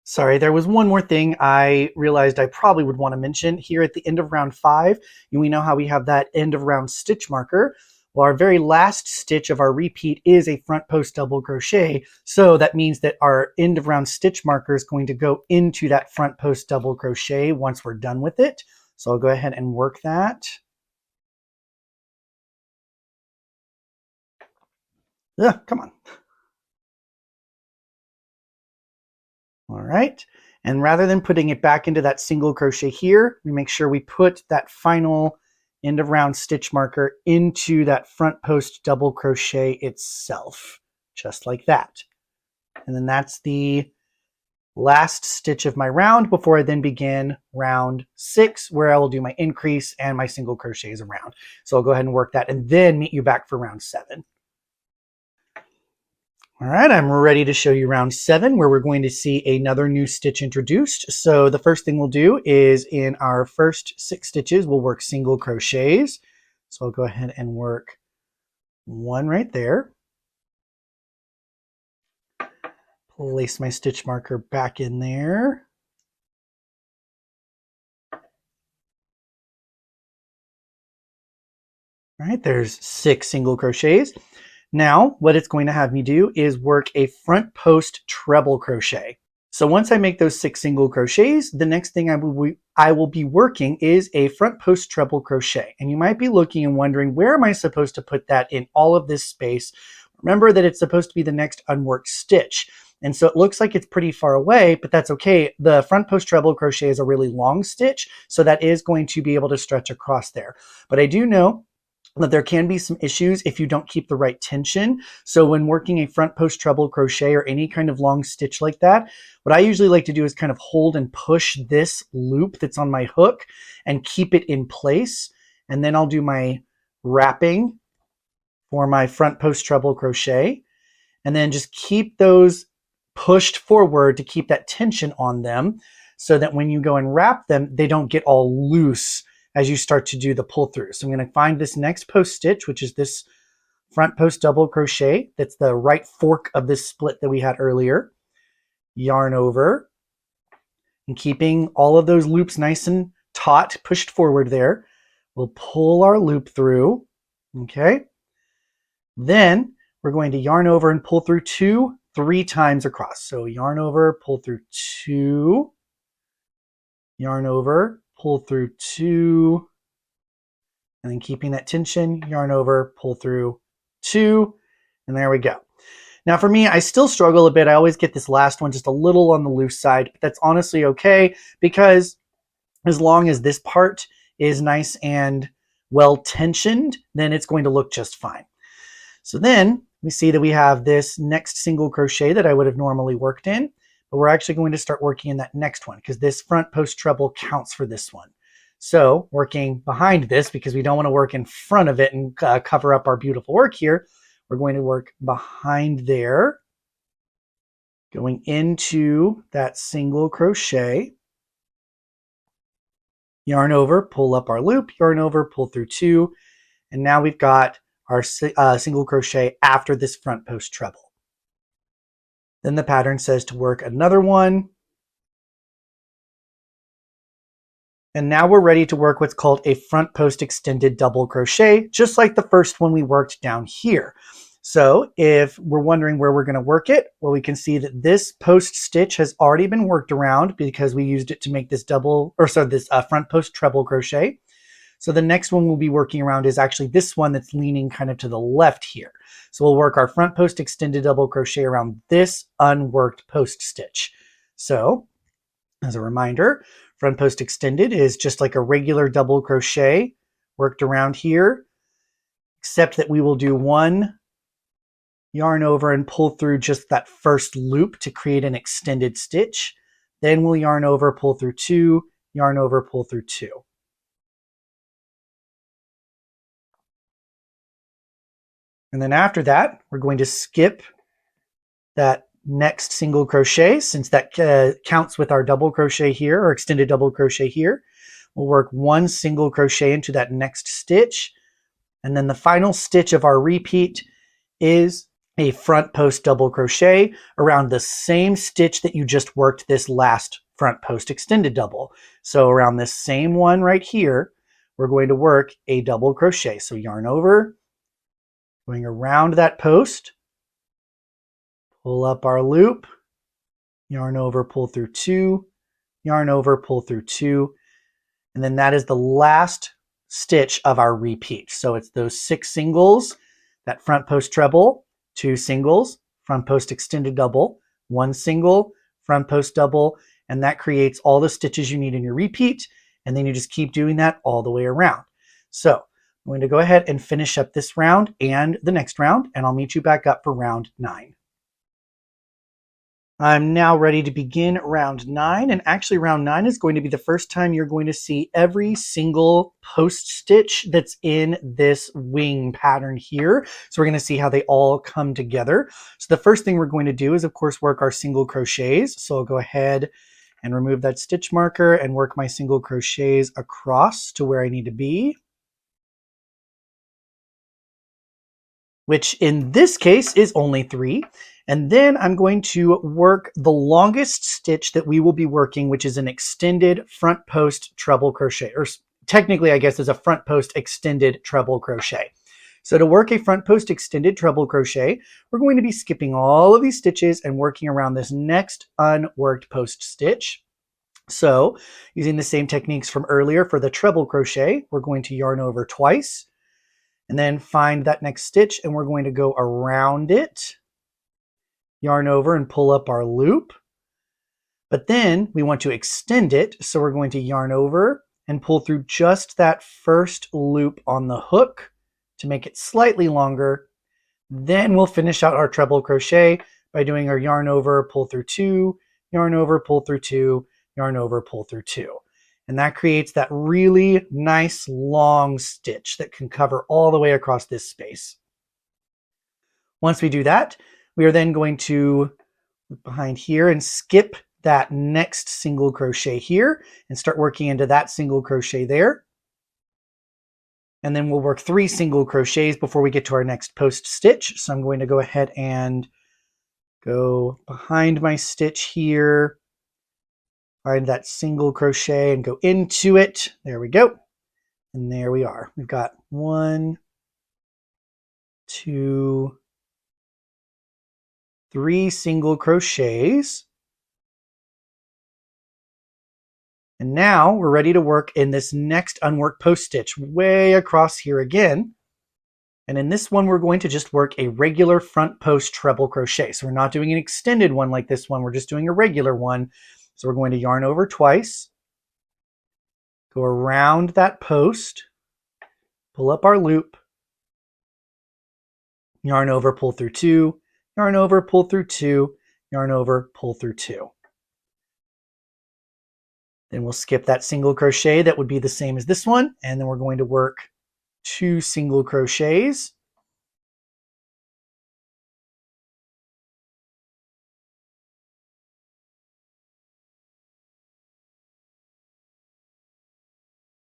Sorry, there was one more thing I realized I probably would want to mention. Here at the end of round 5, we know how we have that end of round stitch marker. Well, our very last stitch of our repeat is a front post double crochet. So that means that our end of round stitch marker is going to go into that front post double crochet once we're done with it. So I'll go ahead and work that. Ugh, come on. All right. And rather than putting it back into that single crochet here, we make sure we put that final end of round stitch marker into that front post double crochet itself, just like that. And then that's the last stitch of my round before I then begin round 6, where I will do my increase and my single crochets around. So I'll go ahead and work that and then meet you back for round 7. All right, I'm ready to show you round 7, where we're going to see another new stitch introduced. So the first thing we'll do is in our first 6 stitches, we'll work single crochets. So I'll go ahead and work one right there. Place my stitch marker back in there. All right, there's 6 single crochets. Now, what it's going to have me do is work a front post treble crochet. So once I make those 6 single crochets, the next thing I will be working is a front post treble crochet. And you might be looking and wondering, where am I supposed to put that in all of this space? Remember that it's supposed to be the next unworked stitch. And so it looks like it's pretty far away, but that's okay. The front post treble crochet is a really long stitch, so that is going to be able to stretch across there. But I do know that there can be some issues if you don't keep the right tension. So when working a front post treble crochet or any kind of long stitch like that, what I usually like to do is kind of hold and push this loop that's on my hook and keep it in place. And then I'll do my wrapping for my front post treble crochet, and then just keep those pushed forward to keep that tension on them, so that when you go and wrap them, they don't get all loose as you start to do the pull through. So I'm going to find this next post stitch, which is this front post double crochet. That's the right fork of this split that we had earlier. Yarn over, and keeping all of those loops nice and taut, pushed forward there, we'll pull our loop through. Okay. Then we're going to yarn over and pull through 2, 3 times across. So yarn over, pull through 2, yarn over, pull through 2, and then keeping that tension, yarn over, pull through 2, and there we go. Now for me, I still struggle a bit. I always get this last one just a little on the loose side, but that's honestly okay, because as long as this part is nice and well tensioned, then it's going to look just fine. So then we see that we have this next single crochet that I would have normally worked in, but we're actually going to start working in that next one because this front post treble counts for this one. So working behind this, because we don't want to work in front of it and cover up our beautiful work here, we're going to work behind there, going into that single crochet, yarn over, pull up our loop, yarn over, pull through 2, and now we've got our single crochet after this front post treble. Then the pattern says to work another one. And now we're ready to work what's called a front post extended double crochet, just like the first one we worked down here. So if we're wondering where we're going to work it, well, we can see that this post stitch has already been worked around because we used it to make this front post treble crochet. So the next one we'll be working around is actually this one that's leaning kind of to the left here. So we'll work our front post extended double crochet around this unworked post stitch. So as a reminder, front post extended is just like a regular double crochet worked around here, except that we will do 1 yarn over and pull through just that first loop to create an extended stitch. Then we'll yarn over, pull through 2, yarn over, pull through 2. And then after that, we're going to skip that next single crochet, since that counts with our double crochet here, or extended double crochet here. We'll work 1 single crochet into that next stitch. And then the final stitch of our repeat is a front post double crochet around the same stitch that you just worked this last front post extended double. So around this same one right here, we're going to work a double crochet. So yarn over, going around that post, pull up our loop, yarn over, pull through 2, yarn over, pull through 2, and then that is the last stitch of our repeat. So it's those 6 singles, that front post treble, 2 singles, front post extended double, 1 single, front post double, and that creates all the stitches you need in your repeat, and then you just keep doing that all the way around. So I'm going to go ahead and finish up this round and the next round, and I'll meet you back up for round 9. I'm now ready to begin round 9, and actually round 9 is going to be the first time you're going to see every single post stitch that's in this wing pattern here. So we're going to see how they all come together. So the first thing we're going to do is, of course, work our single crochets. So I'll go ahead and remove that stitch marker and work my single crochets across to where I need to be, which in this case is only 3. And then I'm going to work the longest stitch that we will be working, which is an extended front post treble crochet, or technically, I guess, is a front post extended treble crochet. So to work a front post extended treble crochet, we're going to be skipping all of these stitches and working around this next unworked post stitch. So using the same techniques from earlier for the treble crochet, we're going to yarn over twice and then find that next stitch, and we're going to go around it, yarn over and pull up our loop. But then we want to extend it, so we're going to yarn over and pull through just that first loop on the hook to make it slightly longer. Then we'll finish out our treble crochet by doing our yarn over, pull through 2, yarn over, pull through 2, yarn over, pull through 2. And that creates that really nice long stitch that can cover all the way across this space. Once we do that, we are then going to look behind here and skip that next single crochet here and start working into that single crochet there. And then we'll work 3 single crochets before we get to our next post stitch. So I'm going to go ahead and go behind my stitch here, find that single crochet and go into it. There we go. And there we are. We've got 1, 2, 3 single crochets. And now we're ready to work in this next unworked post stitch way across here again. And in this one, we're going to just work a regular front post treble crochet. So we're not doing an extended one like this one. We're just doing a regular one. So we're going to yarn over twice, go around that post, pull up our loop, yarn over, pull through 2, yarn over, pull through 2, yarn over, pull through 2. Then we'll skip that single crochet that would be the same as this one, and then we're going to work 2 single crochets.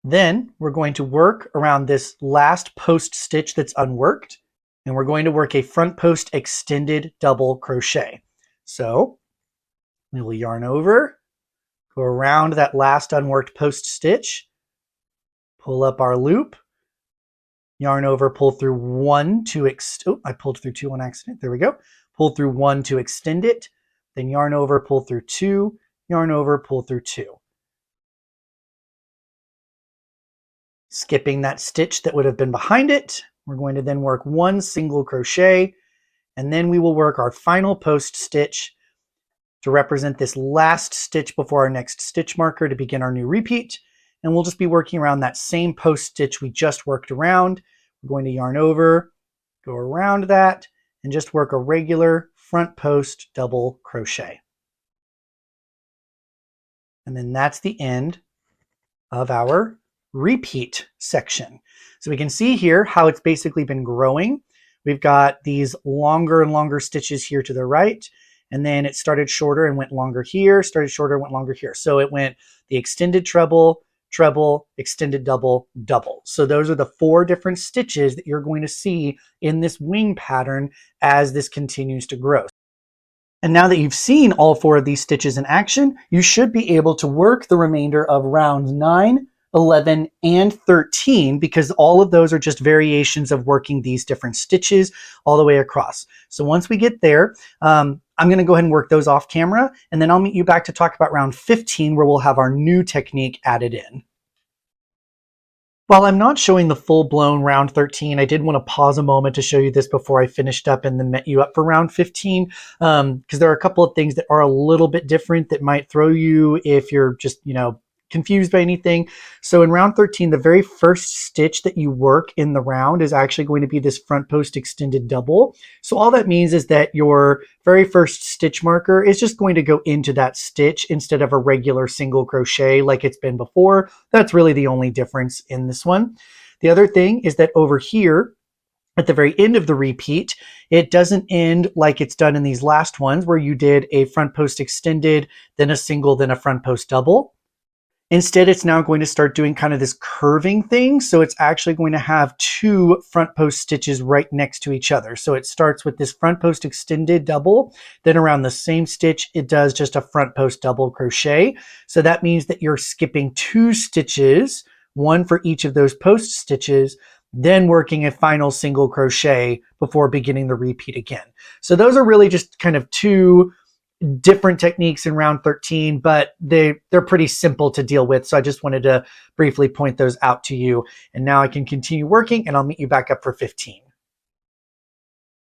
Then we're going to work around this last post stitch that's unworked, and we're going to work a front post extended double crochet. So we will yarn over, go around that last unworked post stitch, pull up our loop, yarn over, pull through 1 to I pulled through 2 on accident. There we go. Pull through 1 to extend it, then yarn over, pull through 2, yarn over, pull through 2. Skipping that stitch that would have been behind it, we're going to then work 1 single crochet, and then we will work our final post stitch to represent this last stitch before our next stitch marker to begin our new repeat. And we'll just be working around that same post stitch we just worked around. We're going to yarn over, go around that, and just work a regular front post double crochet. And then that's the end of our repeat section. So we can see here how it's basically been growing. We've got these longer and longer stitches here to the right, and then it started shorter and went longer here, started shorter and went longer here. So it went the extended treble, treble, extended double, double. So those are the 4 different stitches that you're going to see in this wing pattern as this continues to grow. And now that you've seen all 4 of these stitches in action, you should be able to work the remainder of rounds 9, 11, and 13, because all of those are just variations of working these different stitches all the way across. So once we get there, I'm going to go ahead and work those off camera, and then I'll meet you back to talk about round 15, where we'll have our new technique added in. While I'm not showing the full-blown round 13, I did want to pause a moment to show you this before I finished up and then met you up for round 15, because there are a couple of things that are a little bit different that might throw you if you're just, confused by anything. So in round 13, the very first stitch that you work in the round is actually going to be this front post extended double. So all that means is that your very first stitch marker is just going to go into that stitch instead of a regular single crochet like it's been before. That's really the only difference in this one. The other thing is that over here, at the very end of the repeat, it doesn't end like it's done in these last ones where you did a front post extended, then a single, then a front post double. Instead, it's now going to start doing kind of this curving thing. So it's actually going to have 2 front post stitches right next to each other. So it starts with this front post extended double, then around the same stitch, it does just a front post double crochet. So that means that you're skipping 2 stitches one for each of those post stitches, then working a final single crochet before beginning the repeat again. So those are really just kind of two different techniques in round 13, but they're pretty simple to deal with. So I just wanted to briefly point those out to you. And now I can continue working and I'll meet you back up for 15.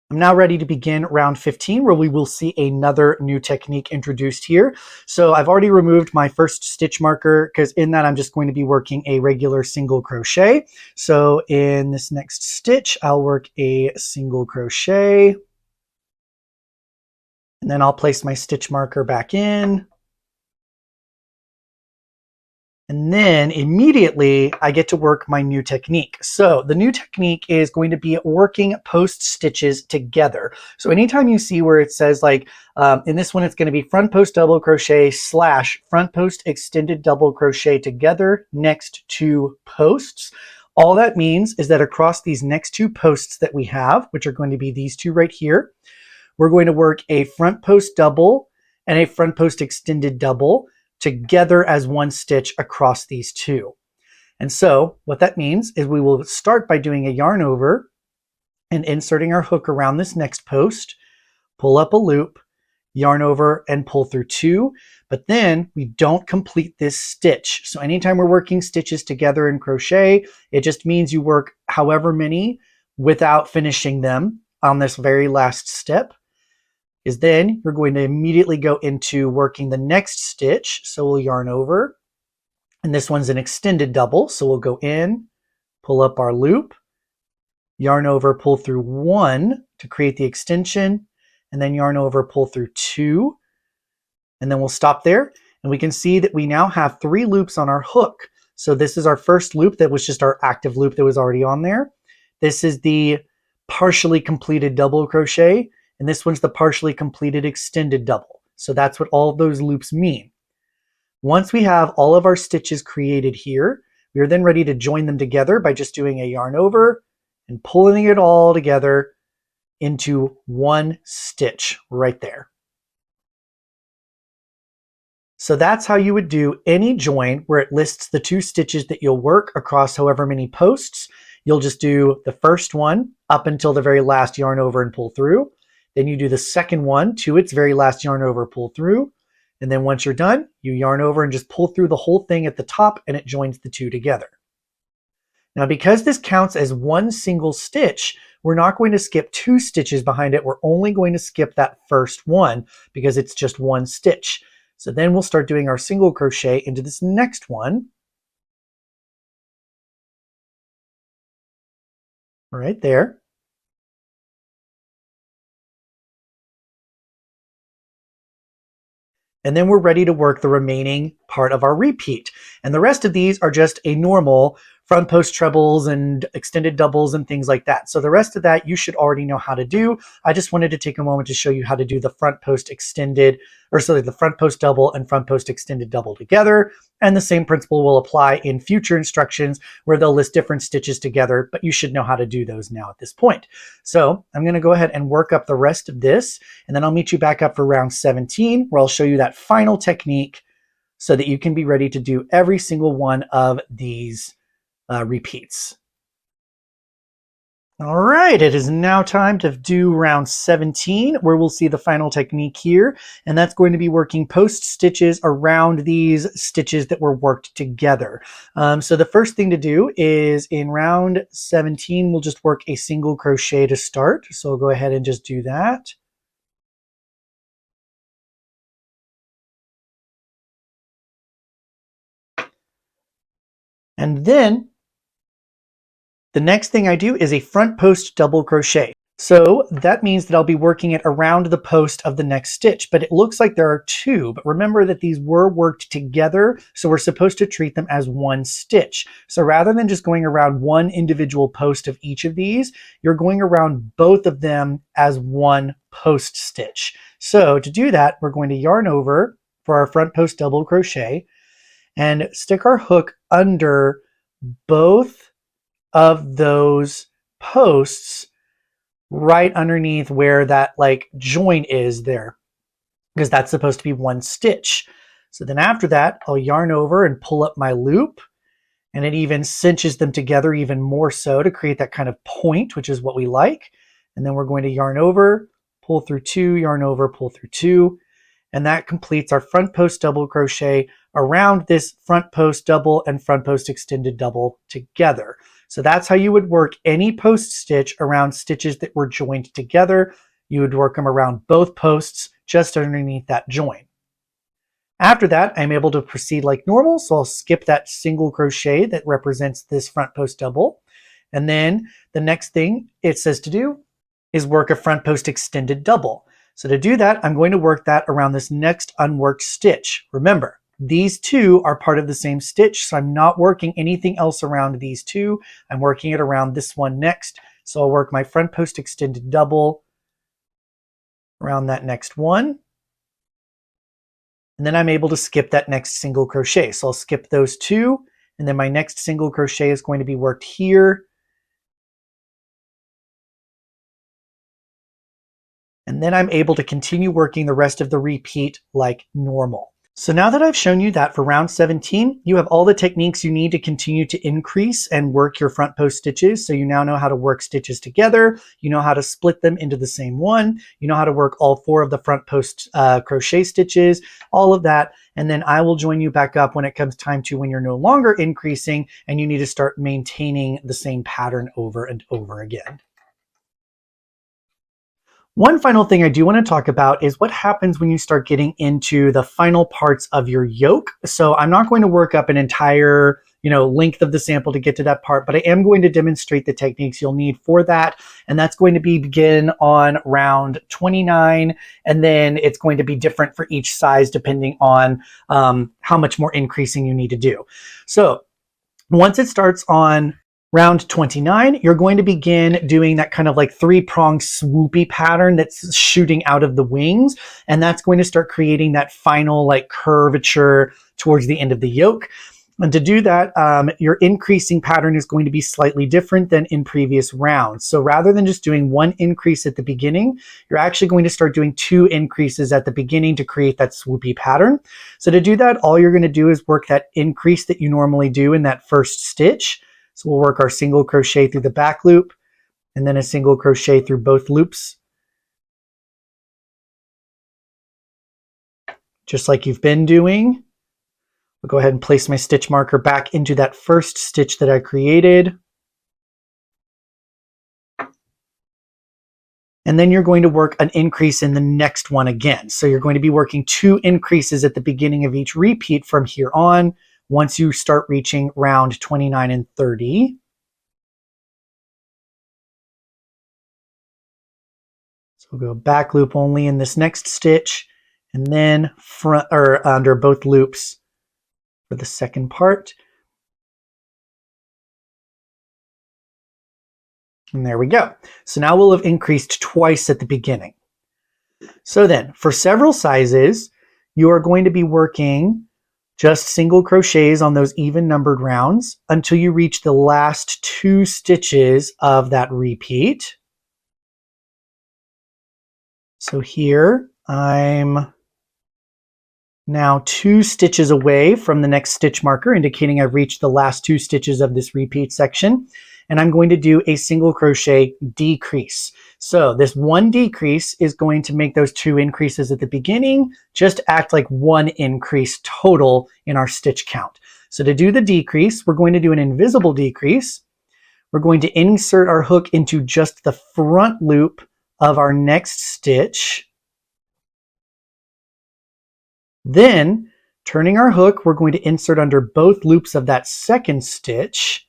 I'm now ready to begin round 15, where we will see another new technique introduced here. So I've already removed my first stitch marker because in that I'm just going to be working a regular single crochet. So in this next stitch, I'll work a single crochet. And then I'll place my stitch marker back in. And then immediately I get to work my new technique. So the new technique is going to be working post stitches together. So anytime you see where it says like, in this one, it's going to be front post double crochet / front post extended double crochet together next to posts. All that means is that across these next two posts that we have, which are going to be these two right here, we're going to work a front post double and a front post extended double together as one stitch across these two. And so what that means is we will start by doing a yarn over and inserting our hook around this next post, pull up a loop, yarn over and pull through two, but then we don't complete this stitch. So anytime we're working stitches together in crochet, it just means you work however many without finishing them on this very last step. Is then you're going to immediately go into working the next stitch. So we'll yarn over, and this one's an extended double. So we'll go in, pull up our loop, yarn over, pull through one to create the extension, and then yarn over, pull through two, and then we'll stop there. And we can see that we now have 3 loops on our hook. So this is our first loop that was just our active loop that was already on there. This is the partially completed double crochet. And this one's the partially completed extended double. So that's what all of those loops mean. Once we have all of our stitches created here, we are then ready to join them together by just doing a yarn over and pulling it all together into one stitch right there. So that's how you would do any join where it lists the 2 stitches that you'll work across however many posts. You'll just do the first one up until the very last yarn over and pull through. Then you do the second one to its very last yarn over, pull through. And then once you're done, you yarn over and just pull through the whole thing at the top and it joins the 2 together. Now, because this counts as one single stitch, we're not going to skip 2 stitches behind it. We're only going to skip that first one because it's just one stitch. So then we'll start doing our single crochet into this next one. Right there. And then we're ready to work the remaining part of our repeat. And the rest of these are just a normal front post trebles and extended doubles and things like that. So the rest of that you should already know how to do. I just wanted to take a moment to show you how to do the front post extended, or sorry, the front post double and front post extended double together. And the same principle will apply in future instructions where they'll list different stitches together, but you should know how to do those now at this point. So I'm going to go ahead and work up the rest of this, and then I'll meet you back up for round 17, where I'll show you that final technique so that you can be ready to do every single one of these repeats. All right, it is now time to do round 17, where we'll see the final technique here, and that's going to be working post stitches around these stitches that were worked together. So the first thing to do is in round 17, we'll just work a single crochet to start. So I'll go ahead and just do that. And then the next thing I do is a front post double crochet. So that means that I'll be working it around the post of the next stitch, but it looks like there are 2. But remember that these were worked together, so we're supposed to treat them as one stitch. So rather than just going around one individual post of each of these, you're going around both of them as one post stitch. So to do that, we're going to yarn over for our front post double crochet and stick our hook under both of those posts right underneath where that like join is there, because that's supposed to be one stitch. So then after that, I'll yarn over and pull up my loop, And it even cinches them together even more so to create that kind of point, which is what we like. And then we're going to yarn over, pull through 2, yarn over, pull through 2. And that completes our front post double crochet around this front post double and front post extended double together. So that's how you would work any post stitch around stitches that were joined together. You would work them around both posts just underneath that join. After that, I'm able to proceed like normal, so I'll skip that single crochet that represents this front post double. And then the next thing it says to do is work a front post extended double. So to do that, I'm going to work that around this next unworked stitch. Remember, these two are part of the same stitch, so I'm not working anything else around these two. I'm working it around this one next. So I'll work my front post extended double around that next one. And then I'm able to skip that next single crochet. So I'll skip those two, and then my next single crochet is going to be worked here. And then I'm able to continue working the rest of the repeat like normal. So now that I've shown you that for round 17, you have all the techniques you need to continue to increase and work your front post stitches. So you now know how to work stitches together. You know how to split them into the same one. You know how to work all 4 of the front post crochet stitches, all of that. And then I will join you back up when it comes time to when you're no longer increasing and you need to start maintaining the same pattern over and over again. One final thing I do want to talk about is what happens when you start getting into the final parts of your yoke. So I'm not going to work up an entire, length of the sample to get to that part, but I am going to demonstrate the techniques you'll need for that. And that's going to begin on round 29. And then it's going to be different for each size depending on how much more increasing you need to do. So once it starts on round 29, you're going to begin doing that kind of like 3-prong swoopy pattern that's shooting out of the wings. And that's going to start creating that final like curvature towards the end of the yoke. And to do that, your increasing pattern is going to be slightly different than in previous rounds. So rather than just doing 1 increase at the beginning, you're actually going to start doing 2 increases at the beginning to create that swoopy pattern. So to do that, all you're going to do is work that increase that you normally do in that first stitch. So we'll work our single crochet through the back loop and then a single crochet through both loops. Just like you've been doing. I'll go ahead and place my stitch marker back into that first stitch that I created. And then you're going to work an increase in the next one again. So you're going to be working 2 increases at the beginning of each repeat from here on. Once you start reaching round 29 and 30. So we'll go back loop only in this next stitch, and then front or under both loops for the second part. And there we go. So now we'll have increased twice at the beginning. So then for several sizes, you are going to be working just single crochets on those even numbered rounds until you reach the last 2 stitches of that repeat. So here I'm now 2 stitches away from the next stitch marker, indicating I've reached the last 2 stitches of this repeat section. And I'm going to do a single crochet decrease. So this 1 decrease is going to make those 2 increases at the beginning just act like 1 increase total in our stitch count. So to do the decrease, we're going to do an invisible decrease. We're going to insert our hook into just the front loop of our next stitch. Then, turning our hook, we're going to insert under both loops of that second stitch.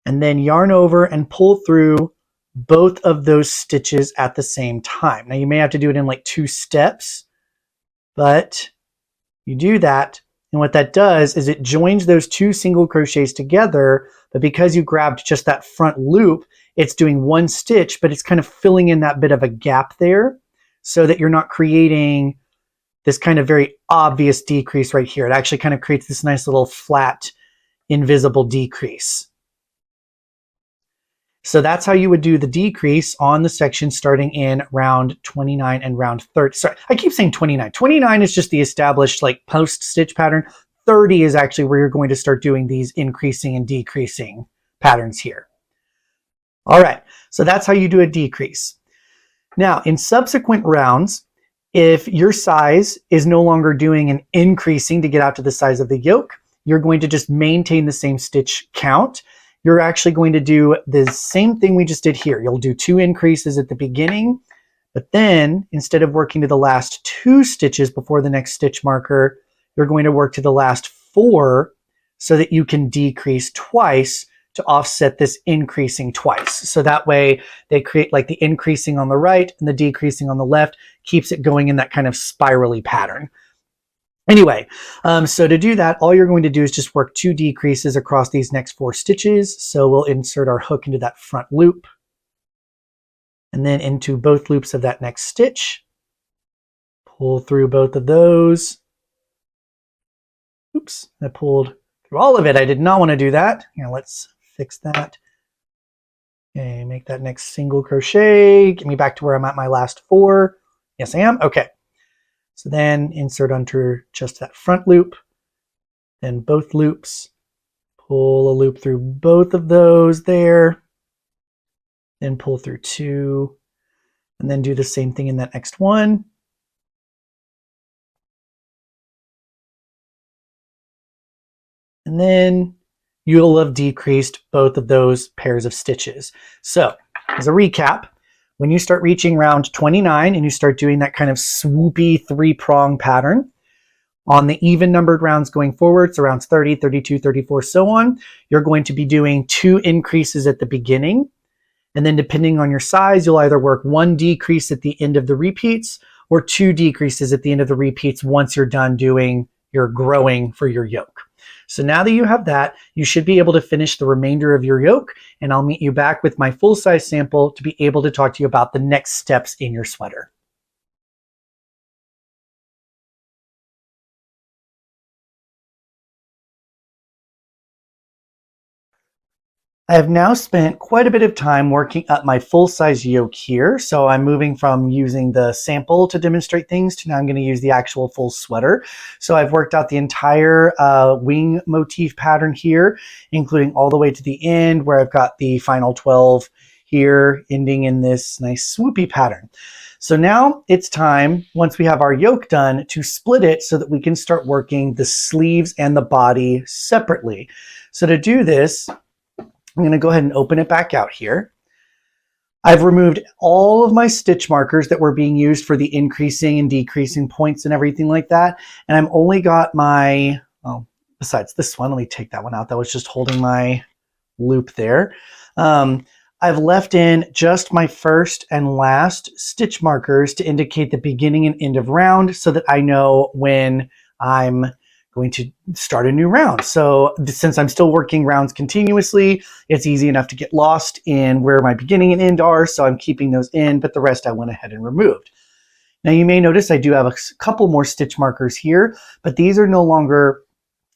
And then yarn over and pull through both of those stitches at the same time. Now you may have to do it in like 2 steps, but you do that. And what that does is it joins those 2 single crochets together, but because you grabbed just that front loop, it's doing 1 stitch, but it's kind of filling in that bit of a gap there so that you're not creating this kind of very obvious decrease right here. It actually kind of creates this nice little flat, invisible decrease. So that's how you would do the decrease on the section starting in round 29 and round 30. Sorry, I keep saying 29. 29 is just the established like post stitch pattern. 30 is actually where you're going to start doing these increasing and decreasing patterns here. All right, so that's how you do a decrease. Now, in subsequent rounds, if your size is no longer doing an increasing to get out to the size of the yoke, you're going to just maintain the same stitch count. You're actually going to do the same thing we just did here. You'll do 2 increases at the beginning, but then instead of working to the last 2 stitches before the next stitch marker, you're going to work to the last 4 so that you can decrease twice to offset this increasing twice. So that way they create like the increasing on the right and the decreasing on the left, keeps it going in that kind of spirally pattern. Anyway, so to do that, all you're going to do is just work 2 decreases across these next 4 stitches. So we'll insert our hook into that front loop and then into both loops of that next stitch. Pull through both of those. Oops, I pulled through all of it. I did not want to do that. Here, let's fix that. Okay, make that next single crochet. Get me back to where I'm at my last 4. Yes, I am. Okay. So then insert under just that front loop, then both loops, pull a loop through both of those there, then pull through 2, and then do the same thing in that next one. And then you'll have decreased both of those pairs of stitches. So as a recap, when you start reaching round 29 and you start doing that kind of swoopy 3-prong pattern, on the even numbered rounds going forward, so rounds 30, 32, 34, so on, you're going to be doing 2 increases at the beginning. And then depending on your size, you'll either work 1 decrease at the end of the repeats or 2 decreases at the end of the repeats once you're done doing your growing for your yoke. So now that you have that, you should be able to finish the remainder of your yoke, and I'll meet you back with my full-size sample to be able to talk to you about the next steps in your sweater. I have now spent quite a bit of time working up my full-size yoke here. So I'm moving from using the sample to demonstrate things to now I'm going to use the actual full sweater. So I've worked out the entire wing motif pattern here, including all the way to the end where I've got the final 12 here ending in this nice swoopy pattern. So now it's time, once we have our yoke done, to split it so that we can start working the sleeves and the body separately. So to do this, I'm going to go ahead and open it back out here. I've removed all of my stitch markers that were being used for the increasing and decreasing points and everything like that. And I've only got my, oh, besides this one, let me take that one out. That was just holding my loop there. I've left in just my first and last stitch markers to indicate the beginning and end of round so that I know when I'm going to start a new round. So since I'm still working rounds continuously, it's easy enough to get lost in where my beginning and end are. So I'm keeping those in, but the rest I went ahead and removed. Now you may notice I do have a couple more stitch markers here, but these are no longer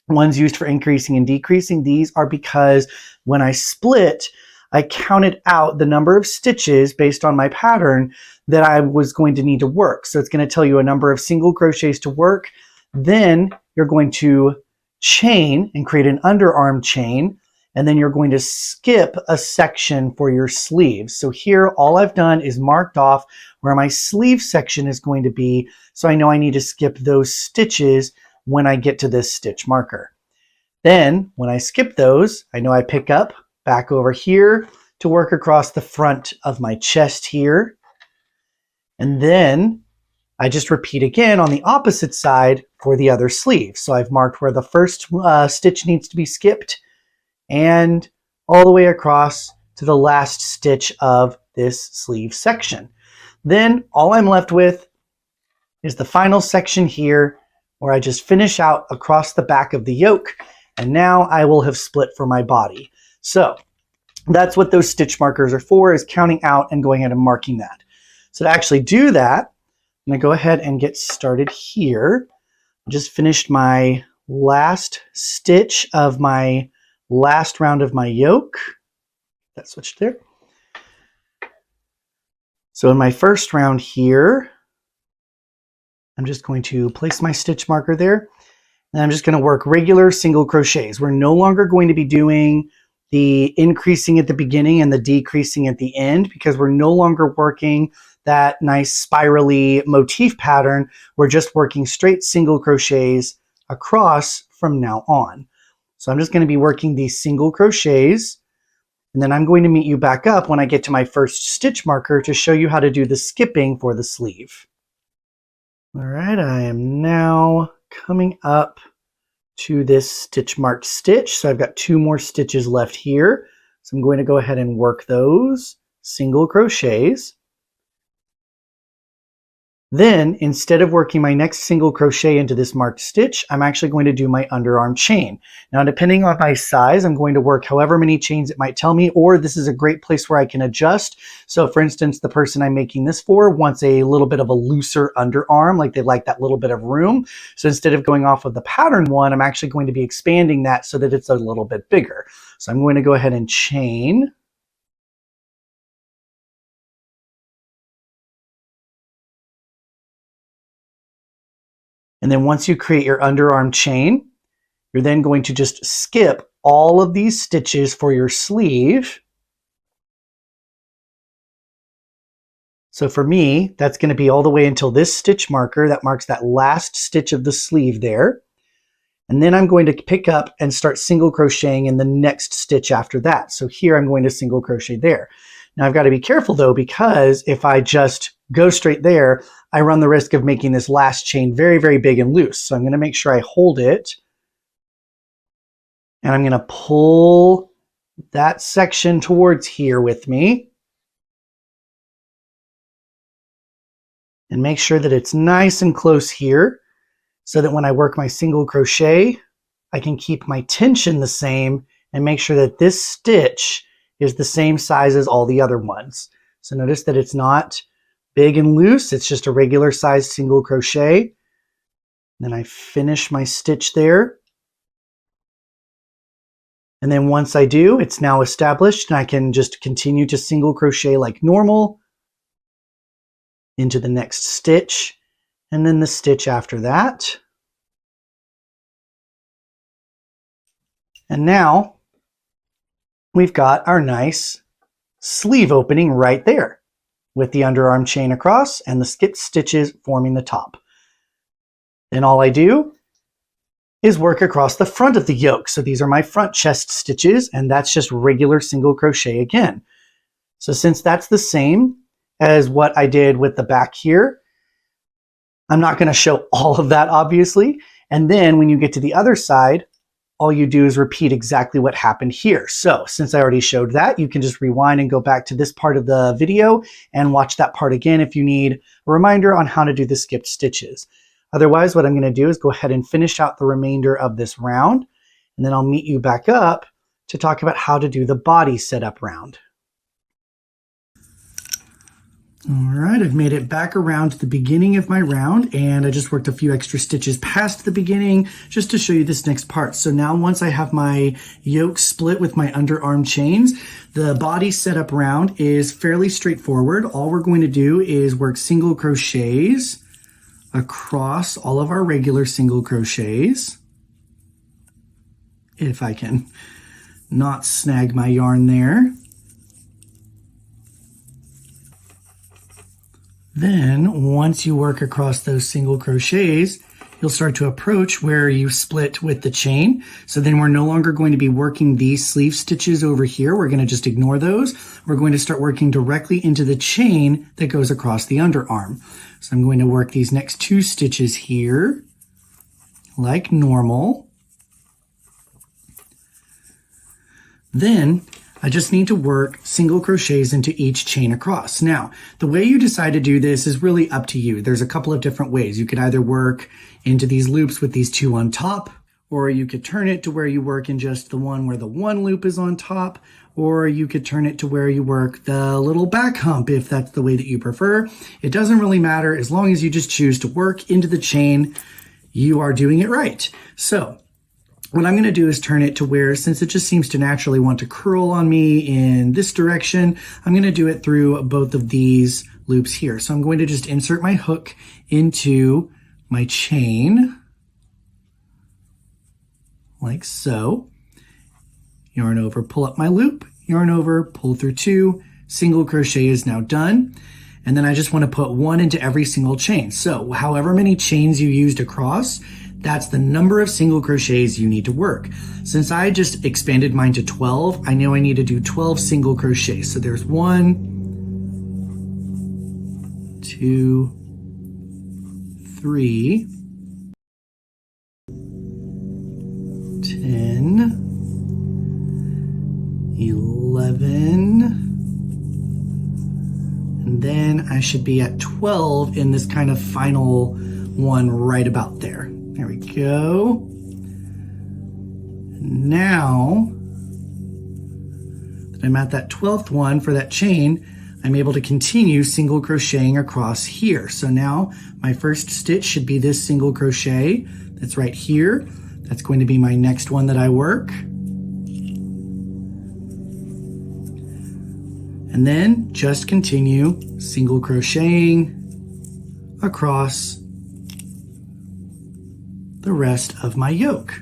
ones used for increasing and decreasing. These are because when I split, I counted out the number of stitches based on my pattern that I was going to need to work. So it's going to tell you a number of single crochets to work. Then you're going to chain and create an underarm chain, and then you're going to skip a section for your sleeves. So here, all I've done is marked off where my sleeve section is going to be, so I know I need to skip those stitches when I get to this stitch marker. Then, when I skip those, I know I pick up back over here to work across the front of my chest here. And then I just repeat again on the opposite side for the other sleeve. So I've marked where the first stitch needs to be skipped and all the way across to the last stitch of this sleeve section. Then all I'm left with is the final section here where I just finish out across the back of the yoke, and now I will have split for my body. So that's what those stitch markers are for, is counting out and going ahead and marking that. So to actually do that, I'm going to go ahead and get started here. I just finished my last stitch of my last round of my yoke. That switched there. So in my first round here, I'm just going to place my stitch marker there. And I'm just going to work regular single crochets. We're no longer going to be doing the increasing at the beginning and the decreasing at the end because we're no longer working that nice spirally motif pattern. We're just working straight single crochets across from now on. So I'm just going to be working these single crochets, and then I'm going to meet you back up when I get to my first stitch marker to show you how to do the skipping for the sleeve. All right, I am now coming up to this stitch marked stitch. So I've got 2 more stitches left here. So I'm going to go ahead and work those single crochets. Then, instead of working my next single crochet into this marked stitch, I'm actually going to do my underarm chain. Now, depending on my size, I'm going to work however many chains it might tell me, or this is a great place where I can adjust. So for instance, the person I'm making this for wants a little bit of a looser underarm, like they like that little bit of room. So instead of going off of the pattern one, I'm actually going to be expanding that so that it's a little bit bigger. So I'm going to go ahead and chain. And then once you create your underarm chain, you're then going to just skip all of these stitches for your sleeve. So for me, that's going to be all the way until this stitch marker that marks that last stitch of the sleeve there. And then I'm going to pick up and start single crocheting in the next stitch after that. So here I'm going to single crochet there. Now I've got to be careful though, because if I just go straight there, I run the risk of making this last chain very, very big and loose. So I'm going to make sure I hold it. And I'm going to pull that section towards here with me. And make sure that it's nice and close here so that when I work my single crochet, I can keep my tension the same and make sure that this stitch is the same size as all the other ones. So notice that it's not big and loose, it's just a regular size single crochet. Then I finish my stitch there. And then once I do, it's now established and I can just continue to single crochet like normal into the next stitch and then the stitch after that. And now we've got our nice sleeve opening right there with the underarm chain across and the skipped stitches forming the top. Then all I do is work across the front of the yoke. So these are my front chest stitches, and that's just regular single crochet again. So since that's the same as what I did with the back here, I'm not going to show all of that obviously. And then when you get to the other side, all you do is repeat exactly what happened here. So since I already showed that, you can just rewind and go back to this part of the video and watch that part again if you need a reminder on how to do the skipped stitches. Otherwise, what I'm going to do is go ahead and finish out the remainder of this round, and then I'll meet you back up to talk about how to do the body setup round. All right, I've made it back around to the beginning of my round, and I just worked a few extra stitches past the beginning just to show you this next part. So now once I have my yoke split with my underarm chains, the body setup round is fairly straightforward. All we're going to do is work single crochets across all of our regular single crochets. If I can not snag my yarn there. Then once you work across those single crochets, you'll start to approach where you split with the chain. So then we're no longer going to be working these sleeve stitches over here. We're going to just ignore those. We're going to start working directly into the chain that goes across the underarm. So I'm going to work these next 2 stitches here like normal. Then I just need to work single crochets into each chain across. Now, the way you decide to do this is really up to you. There's a couple of different ways. You could either work into these loops with these 2 on top, or you could turn it to where you work in just the one where the 1 loop is on top, or you could turn it to where you work the little back hump if that's the way that you prefer. It doesn't really matter. As long as you just choose to work into the chain, you are doing it right. So what I'm going to do is turn it to where, since it just seems to naturally want to curl on me in this direction, I'm going to do it through both of these loops here. So I'm going to just insert my hook into my chain. like so. Yarn over, pull up my loop, yarn over, pull through 2, single crochet is now done. And then I just want to put 1 into every single chain. So however many chains you used across, that's the number of single crochets you need to work. Since I just expanded mine to 12, I know I need to do 12 single crochets. So there's 1, 2, 3, 10, 11, and then I should be at 12 in this kind of final one right about there. There we go. Now that I'm at that 12th one for that chain, I'm able to continue single crocheting across here. So now my first stitch should be this single crochet that's right here. That's going to be my next one that I work. And then just continue single crocheting across the rest of my yoke.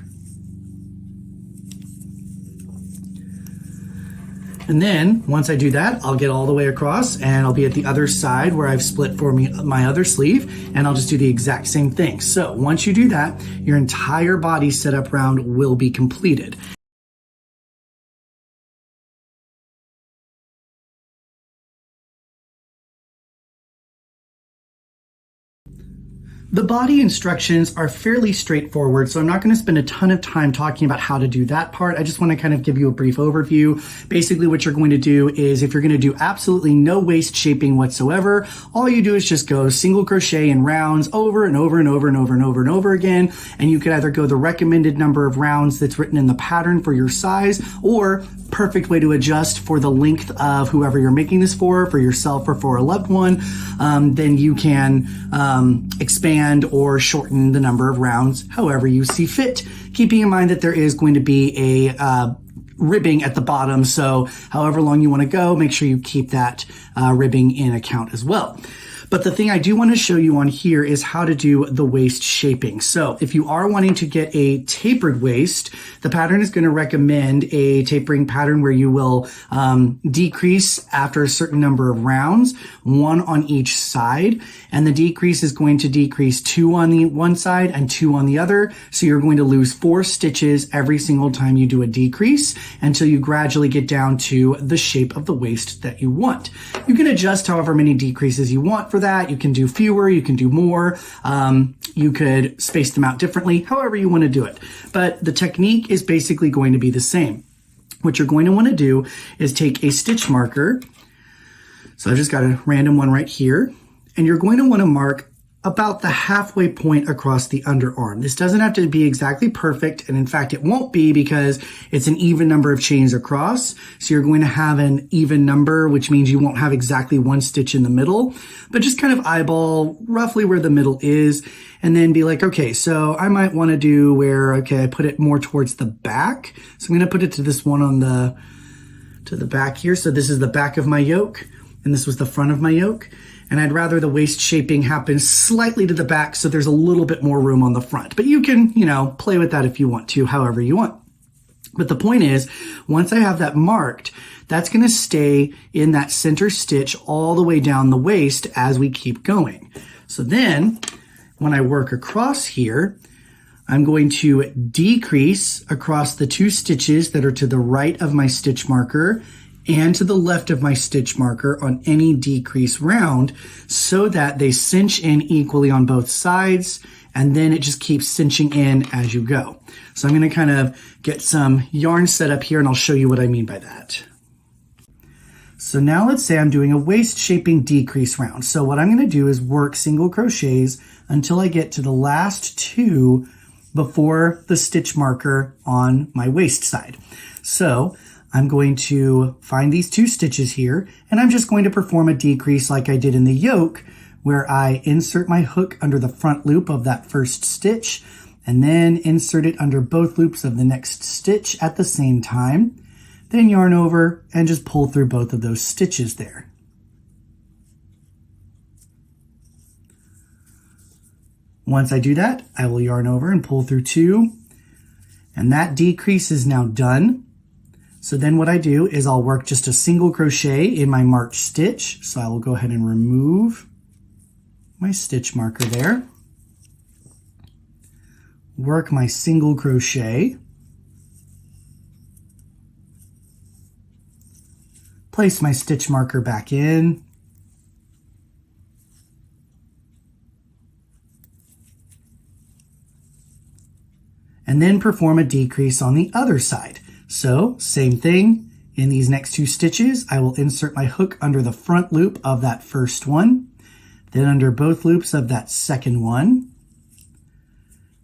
And then once I do that, I'll get all the way across and I'll be at the other side where I've split for my other sleeve, and I'll just do the exact same thing. So once you do that, your entire body setup round will be completed. The body instructions are fairly straightforward, so I'm not going to spend a ton of time talking about how to do that part. I just want to kind of give you a brief overview. Basically, what you're going to do is, if you're going to do absolutely no waist shaping whatsoever, all you do is just go single crochet in rounds over and over and over and over and over and over again, and you could either go the recommended number of rounds that's written in the pattern for your size, or perfect way to adjust for the length of whoever you're making this for yourself or for a loved one. Then you can expand or shorten the number of rounds however you see fit, keeping in mind that there is going to be a ribbing at the bottom, so however long you want to go, make sure you keep that ribbing in account as well. But the thing I do want to show you on here is how to do the waist shaping. So if you are wanting to get a tapered waist, the pattern is going to recommend a tapering pattern where you will decrease after a certain number of rounds, 1 on each side. And the decrease is going to decrease 2 on the one side and 2 on the other. So you're going to lose 4 stitches every single time you do a decrease until you gradually get down to the shape of the waist that you want. You can adjust however many decreases you want for that. You can do fewer, you can do more, you could space them out differently, however you want to do it. But the technique is basically going to be the same. What you're going to want to do is take a stitch marker. So I've just got a random one right here, and you're going to want to mark about the halfway point across the underarm. This doesn't have to be exactly perfect, and in fact it won't be, because it's an even number of chains across. So you're going to have an even number, which means you won't have exactly 1 stitch in the middle, but just kind of eyeball roughly where the middle is, and then be like, okay, so I might want to do where, okay, I put it more towards the back. So I'm going to put it to this one on to the back here. So this is the back of my yoke, and this was the front of my yoke. And I'd rather the waist shaping happen slightly to the back so there's a little bit more room on the front. But you can, play with that if you want to, however you want. But the point is, once I have that marked, that's going to stay in that center stitch all the way down the waist as we keep going. So then, when I work across here, I'm going to decrease across the 2 stitches that are to the right of my stitch marker and to the left of my stitch marker on any decrease round, so that they cinch in equally on both sides, and then it just keeps cinching in as you go. So I'm going to kind of get some yarn set up here, and I'll show you what I mean by that. So now let's say I'm doing a waist shaping decrease round. So what I'm going to do is work single crochets until I get to the last 2 before the stitch marker on my waist side. So I'm going to find these 2 stitches here, and I'm just going to perform a decrease like I did in the yoke, where I insert my hook under the front loop of that first stitch, and then insert it under both loops of the next stitch at the same time, then yarn over and just pull through both of those stitches there. Once I do that, I will yarn over and pull through 2, And that decrease is now done. So then what I do is I'll work just a single crochet in my marked stitch. So I will go ahead and remove my stitch marker there. Work my single crochet. Place my stitch marker back in. And then perform a decrease on the other side. So same thing, in these next 2 stitches, I will insert my hook under the front loop of that first one, then under both loops of that second one,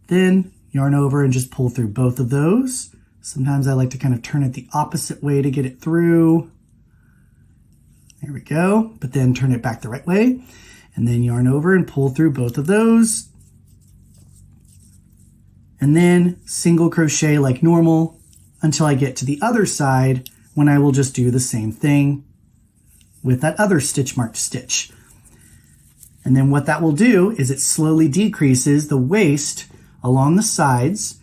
then yarn over and just pull through both of those. Sometimes I like to kind of turn it the opposite way to get it through. There we go, but then turn it back the right way, and then yarn over and pull through both of those. And then single crochet like normal until I get to the other side, when I will just do the same thing with that other stitch marked stitch. And then what that will do is it slowly decreases the waist along the sides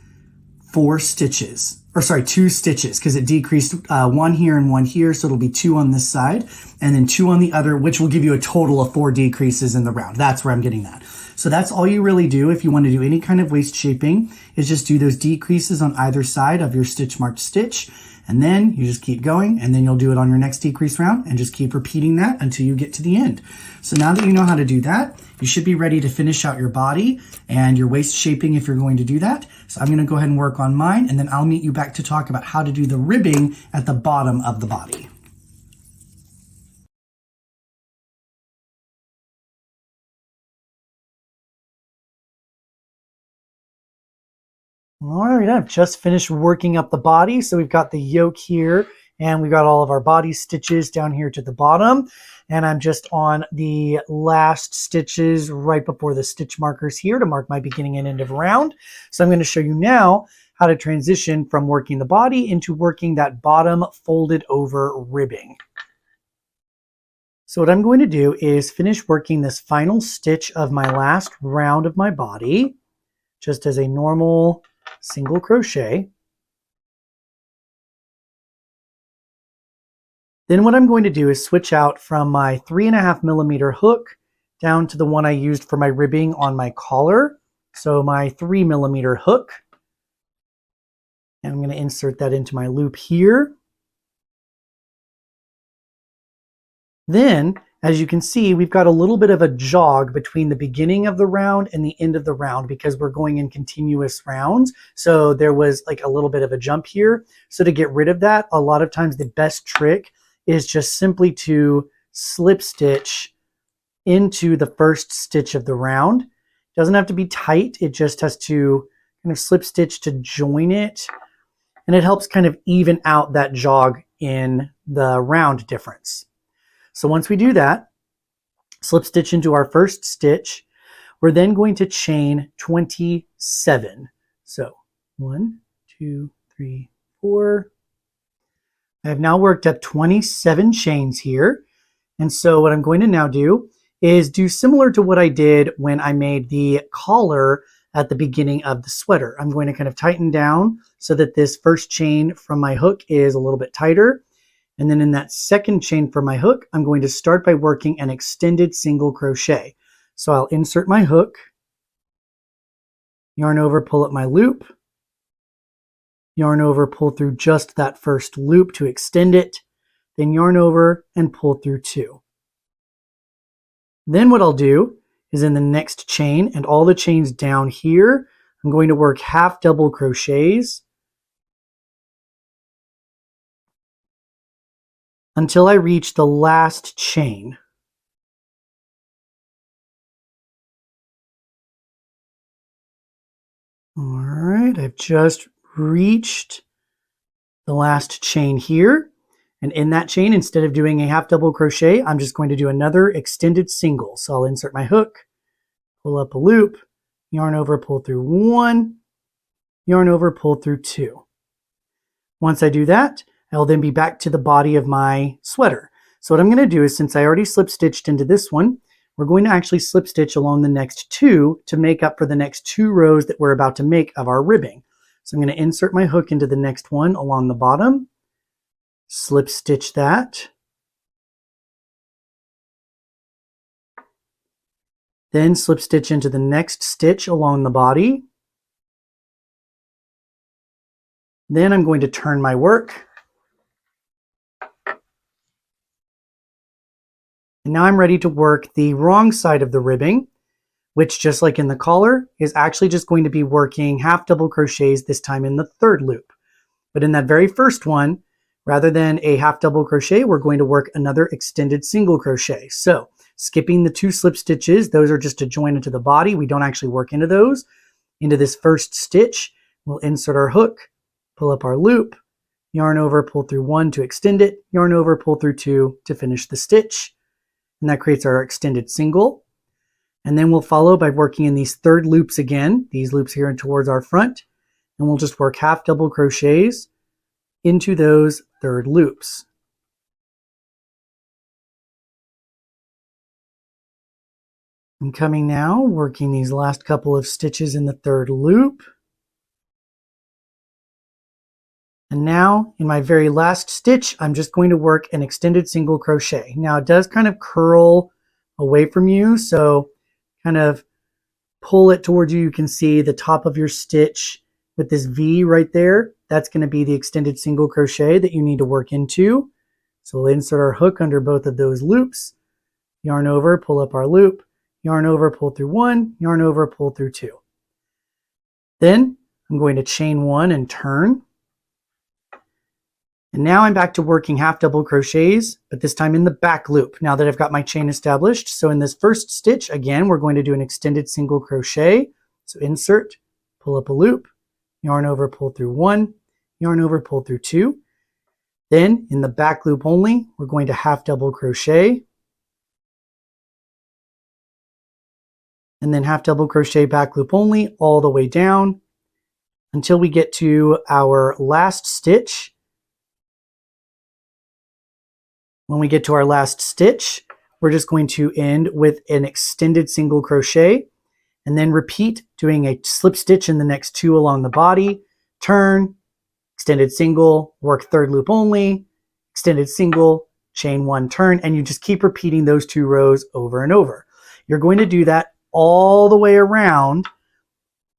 2 stitches, because it decreased 1 here and 1 here, so it'll be 2 on this side, and then 2 on the other, which will give you a total of 4 decreases in the round. That's where I'm getting that. So that's all you really do if you want to do any kind of waist shaping, is just do those decreases on either side of your stitch marked stitch, and then you just keep going, and then you'll do it on your next decrease round, and just keep repeating that until you get to the end. So now that you know how to do that, you should be ready to finish out your body and your waist shaping if you're going to do that. So I'm going to go ahead and work on mine, and then I'll meet you back to talk about how to do the ribbing at the bottom of the body. All right, I've just finished working up the body. So we've got the yoke here, and we've got all of our body stitches down here to the bottom. And I'm just on the last stitches right before the stitch markers here to mark my beginning and end of round. So I'm going to show you now how to transition from working the body into working that bottom folded over ribbing. So what I'm going to do is finish working this final stitch of my last round of my body, just as a normal single crochet. Then what I'm going to do is switch out from my 3.5mm hook down to the one I used for my ribbing on my collar. So my 3mm hook. And I'm going to insert that into my loop here. Then, as you can see, we've got a little bit of a jog between the beginning of the round and the end of the round because we're going in continuous rounds. So there was like a little bit of a jump here. So to get rid of that, a lot of times the best trick is just simply to slip stitch into the first stitch of the round. It doesn't have to be tight. It just has to kind of slip stitch to join it. And it helps kind of even out that jog in the round difference. So once we do that, slip stitch into our first stitch, we're then going to chain 27. So 1, 2, 3, 4. I have now worked up 27 chains here. And so what I'm going to now do is do similar to what I did when I made the collar at the beginning of the sweater. I'm going to kind of tighten down so that this first chain from my hook is a little bit tighter. And then in that second chain for my hook, I'm going to start by working an extended single crochet. So I'll insert my hook, yarn over, pull up my loop, yarn over, pull through just that first loop to extend it, then yarn over and pull through 2. Then what I'll do is in the next chain and all the chains down here, I'm going to work half double crochets until I reach the last chain. All right, I've just reached the last chain here. And in that chain, instead of doing a half double crochet, I'm just going to do another extended single. So I'll insert my hook, pull up a loop, yarn over, pull through 1, yarn over, pull through 2. Once I do that, I'll then be back to the body of my sweater. So what I'm going to do is, since I already slip stitched into this one, we're going to actually slip stitch along the next 2 to make up for the next 2 rows that we're about to make of our ribbing. So I'm going to insert my hook into the next one along the bottom, slip stitch that, then slip stitch into the next stitch along the body. Then I'm going to turn my work. And now I'm ready to work the wrong side of the ribbing, which, just like in the collar, is actually just going to be working half double crochets, this time in the third loop. But in that very first one, rather than a half double crochet, we're going to work another extended single crochet. So skipping the 2 slip stitches, those are just to join into the body. We don't actually work into those. Into this first stitch, we'll insert our hook, pull up our loop, yarn over, pull through 1 to extend it, yarn over, pull through 2 to finish the stitch. And that creates our extended single. And then we'll follow by working in these third loops again, these loops here and towards our front, and we'll just work half double crochets into those third loops. I'm coming now, working these last couple of stitches in the third loop. And now in my very last stitch, I'm just going to work an extended single crochet. Now it does kind of curl away from you, so kind of pull it towards you. You can see the top of your stitch with this V right there. That's going to be the extended single crochet that you need to work into. So we'll insert our hook under both of those loops, yarn over, pull up our loop, yarn over, pull through 1, yarn over, pull through 2. Then I'm going to chain 1 and turn. And now I'm back to working half double crochets, but this time in the back loop, now that I've got my chain established. So in this first stitch, again, we're going to do an extended single crochet. So insert, pull up a loop, yarn over, pull through 1, yarn over, pull through 2. Then in the back loop only, we're going to half double crochet. And then half double crochet back loop only all the way down until we get to our last stitch. When we get to our last stitch, we're just going to end with an extended single crochet and then repeat doing a slip stitch in the next 2 along the body, turn, extended single, work third loop only, extended single, chain 1, turn, and you just keep repeating those 2 rows over and over. You're going to do that all the way around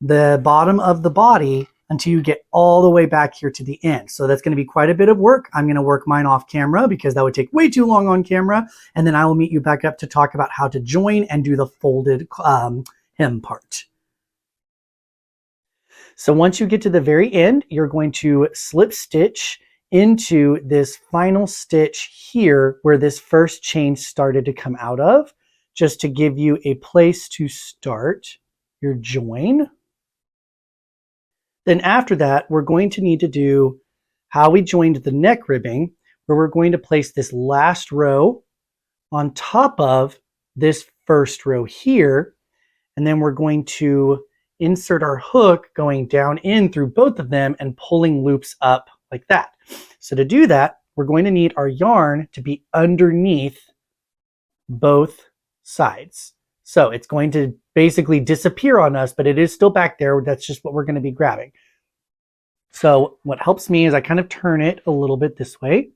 the bottom of the body until you get all the way back here to the end. So that's going to be quite a bit of work. I'm going to work mine off camera because that would take way too long on camera. And then I will meet you back up to talk about how to join and do the folded hem part. So once you get to the very end, you're going to slip stitch into this final stitch here where this first chain started to come out of, just to give you a place to start your join. Then after that, we're going to need to do how we joined the neck ribbing, where we're going to place this last row on top of this first row here. And then we're going to insert our hook going down in through both of them and pulling loops up like that. So to do that, we're going to need our yarn to be underneath both sides. So it's going to basically disappear on us, but it is still back there. That's just what we're going to be grabbing. So what helps me is I kind of turn it a little bit this way.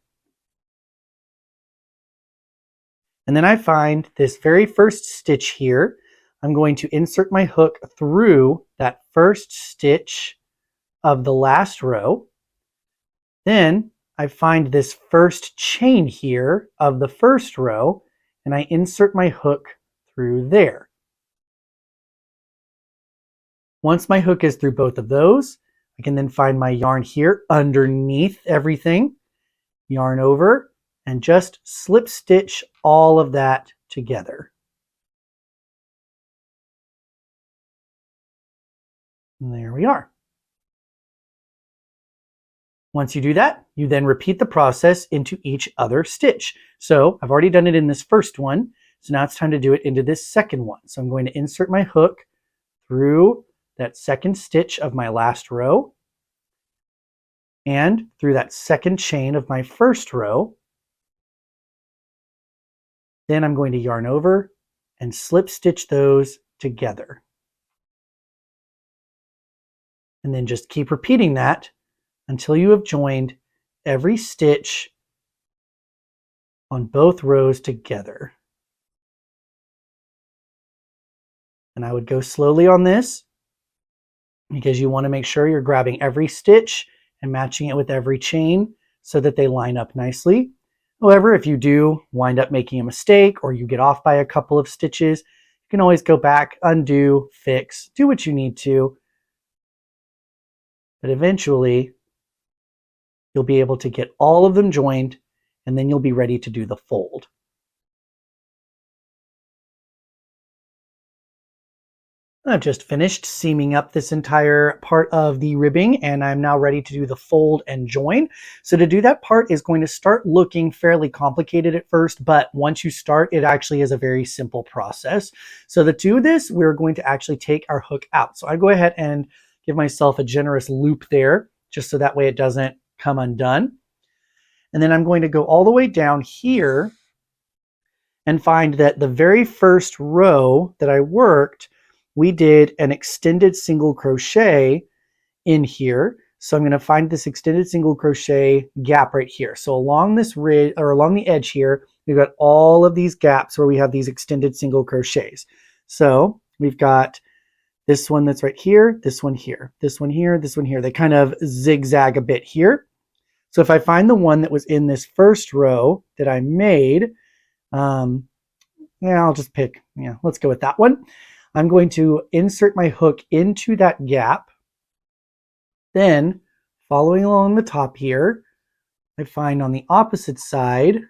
And then I find this very first stitch here. I'm going to insert my hook through that first stitch of the last row. Then I find this first chain here of the first row, and I insert my hook through there. Once my hook is through both of those, I can then find my yarn here underneath everything, yarn over, and just slip stitch all of that together. And there we are. Once you do that, you then repeat the process into each other stitch. So I've already done it in this first one, so now it's time to do it into this second one. So I'm going to insert my hook through that second stitch of my last row and through that second chain of my first row. Then I'm going to yarn over and slip stitch those together. And then just keep repeating that until you have joined every stitch on both rows together. And I would go slowly on this because you want to make sure you're grabbing every stitch and matching it with every chain so that they line up nicely. However, if you do wind up making a mistake or you get off by a couple of stitches, you can always go back, undo, fix, do what you need to. But eventually, you'll be able to get all of them joined, and then you'll be ready to do the fold. I've just finished seaming up this entire part of the ribbing, and I'm now ready to do the fold and join. So to do that part is going to start looking fairly complicated at first, but once you start, it actually is a very simple process. So to do this, we're going to actually take our hook out. So I go ahead and give myself a generous loop there, just so that way it doesn't come undone. And then I'm going to go all the way down here and find that the very first row that I worked, we did an extended single crochet in here. So I'm going to find this extended single crochet gap right here. So along this ridge, or along the edge here, we've got all of these gaps where we have these extended single crochets. So we've got this one that's right here, this one here, this one here, this one here. They kind of zigzag a bit here. So if I find the one that was in this first row that I made, yeah, I'll just pick, let's go with that one. I'm going to insert my hook into that gap. Then, following along the top here, I find on the opposite side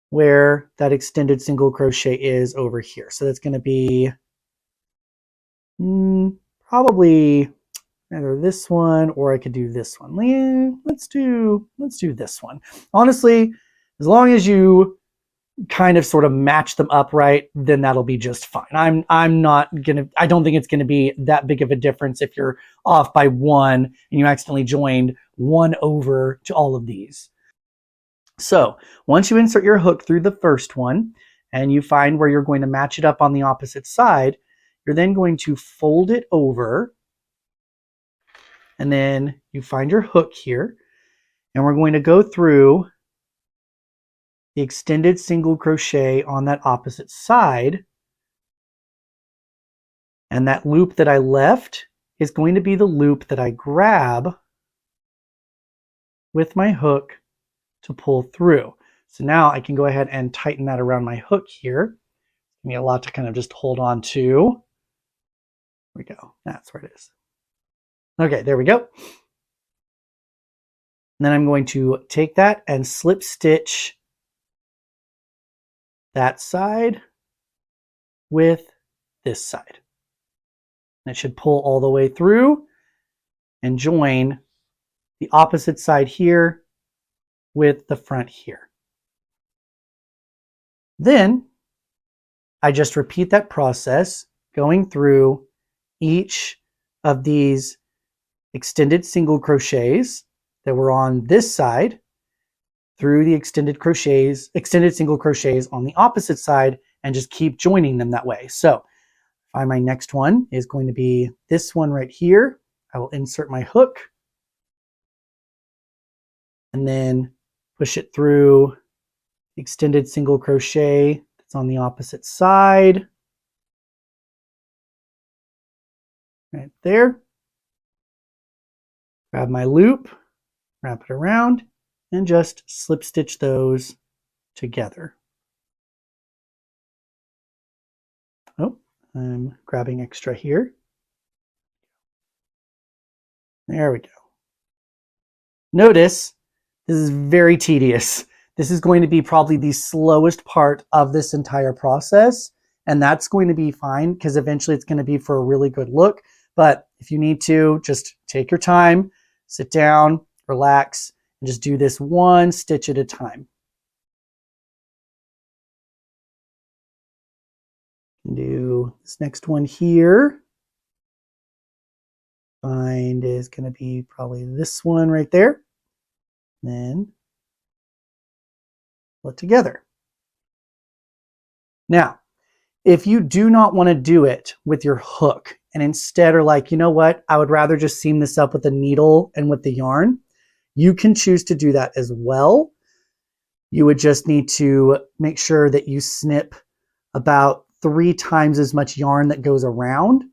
where that extended single crochet is over here. So that's going to be probably either this one or I could do this one. Yeah, let's do this one. Honestly, as long as you kind of sort of match them up right, then that'll be just fine. I don't think it's gonna be that big of a difference if you're off by one and you accidentally joined one over to all of these. So once you insert your hook through the first one and you find where you're going to match it up on the opposite side, you're then going to fold it over, and then you find your hook here, and we're going to go through the extended single crochet on that opposite side, and that loop that I left is going to be the loop that I grab with my hook to pull through. So now I can go ahead and tighten that around my hook here. Give me a lot to kind of just hold on to. There we go. That's where it is. Okay, there we go. And then I'm going to take that and slip stitch that side with this side. And it should pull all the way through and join the opposite side here with the front here. Then I just repeat that process, going through each of these extended single crochets that were on this side through the extended single crochets on the opposite side, and just keep joining them that way. So my next one is going to be this one right here. I will insert my hook and then push it through the extended single crochet that's on the opposite side. Right there. Grab my loop, wrap it around, and just slip stitch those together. Oh, I'm grabbing extra here. There we go. Notice this is very tedious. This is going to be probably the slowest part of this entire process, and that's going to be fine because eventually it's going to be for a really good look. But if you need to, just take your time, sit down, relax, and just do this one stitch at a time. Do this next one here. Find is going to be probably this one right there. Then pull it together. Now, if you do not want to do it with your hook, and instead are like, you know what, I would rather just seam this up with the needle and with the yarn, you can choose to do that as well. You would just need to make sure that you snip about 3 times as much yarn that goes around,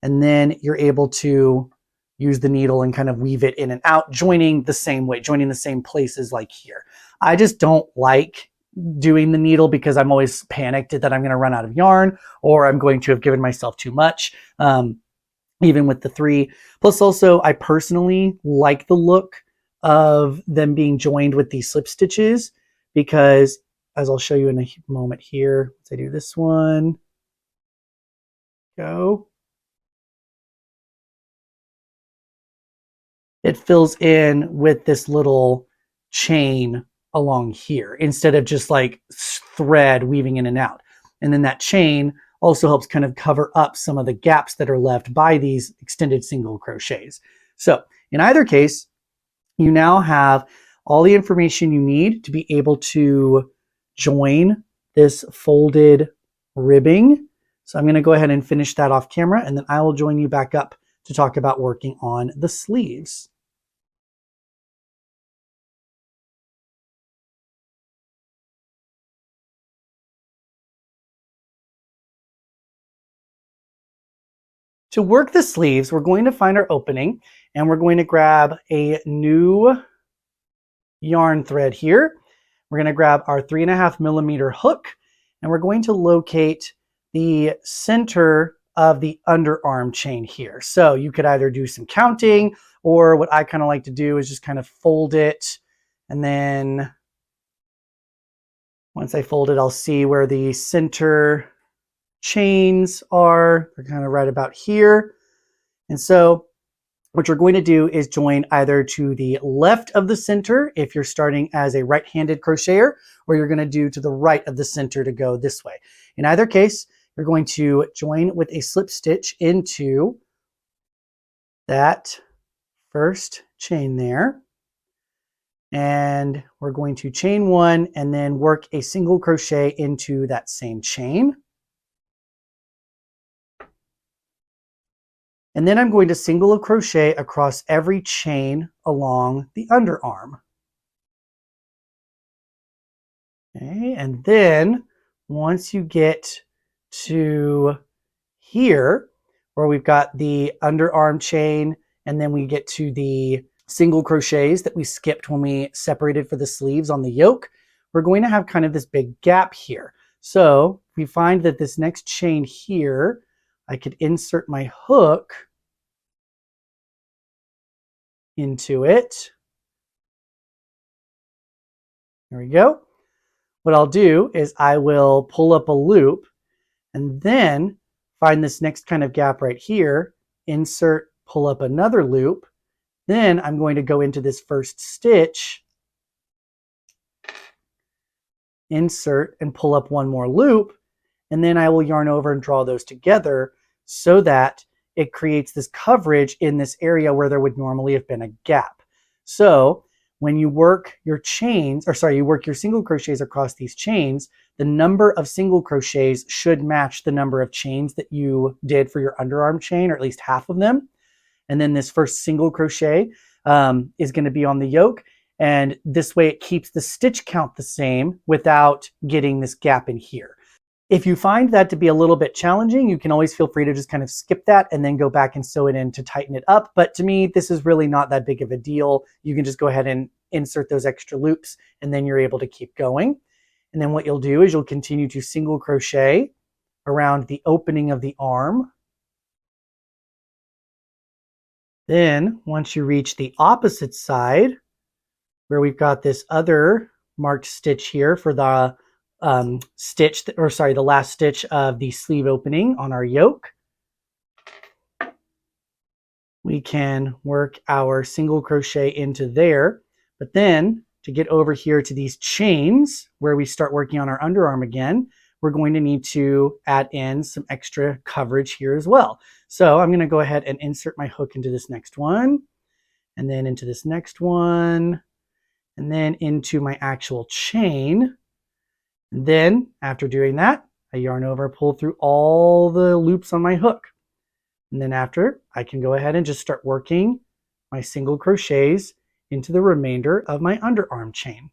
and then you're able to use the needle and kind of weave it in and out, joining the same way, joining the same places like here. I just don't like doing the needle because I'm always panicked that I'm going to run out of yarn or I'm going to have given myself too much, even with the 3. Plus also, I personally like the look of them being joined with these slip stitches because, as I'll show you in a moment here, let's I do this one, go. It fills in with this little chain along here instead of just like thread weaving in and out. And then that chain also helps kind of cover up some of the gaps that are left by these extended single crochets. So in either case, you now have all the information you need to be able to join this folded ribbing. So I'm going to go ahead and finish that off camera, and then I will join you back up to talk about working on the sleeves. To work the sleeves, we're going to find our opening and we're going to grab a new yarn thread here. We're going to grab our 3.5 millimeter hook and we're going to locate the center of the underarm chain here. So you could either do some counting, or what I kind of like to do is just kind of fold it, and then once I fold it, I'll see where the center chains are. They're kind of right about here. And so what you're going to do is join either to the left of the center if you're starting as a right-handed crocheter, or you're going to do to the right of the center to go this way. In either case, you're going to join with a slip stitch into that first chain there. And we're going to chain 1 and then work a single crochet into that same chain. And then I'm going to single crochet across every chain along the underarm. Okay, and then once you get to here, where we've got the underarm chain, and then we get to the single crochets that we skipped when we separated for the sleeves on the yoke, we're going to have kind of this big gap here. So we find that this next chain here, I could insert my hook into it. There we go. What I'll do is I will pull up a loop and then find this next kind of gap right here, insert, pull up another loop. Then I'm going to go into this first stitch, insert, and pull up one more loop. And then I will yarn over and draw those together so that it creates this coverage in this area where there would normally have been a gap. So when you work your chains, or sorry, you work your single crochets across these chains, the number of single crochets should match the number of chains that you did for your underarm chain, or at least half of them. And then this first single crochet is going to be on the yoke. And this way it keeps the stitch count the same without getting this gap in here. If you find that to be a little bit challenging, you can always feel free to just kind of skip that and then go back and sew it in to tighten it up. But to me, this is really not that big of a deal. You can just go ahead and insert those extra loops, and then you're able to keep going. And then what you'll do is you'll continue to single crochet around the opening of the arm. Then once you reach the opposite side, where we've got this other marked stitch here for the the last stitch of the sleeve opening on our yoke, we can work our single crochet into there. But then to get over here to these chains where we start working on our underarm again, we're going to need to add in some extra coverage here as well. So I'm going to go ahead and insert my hook into this next one, and then into this next one, and then into my actual chain. And then after doing that, I yarn over, pull through all the loops on my hook. And then after, I can go ahead and just start working my single crochets into the remainder of my underarm chain.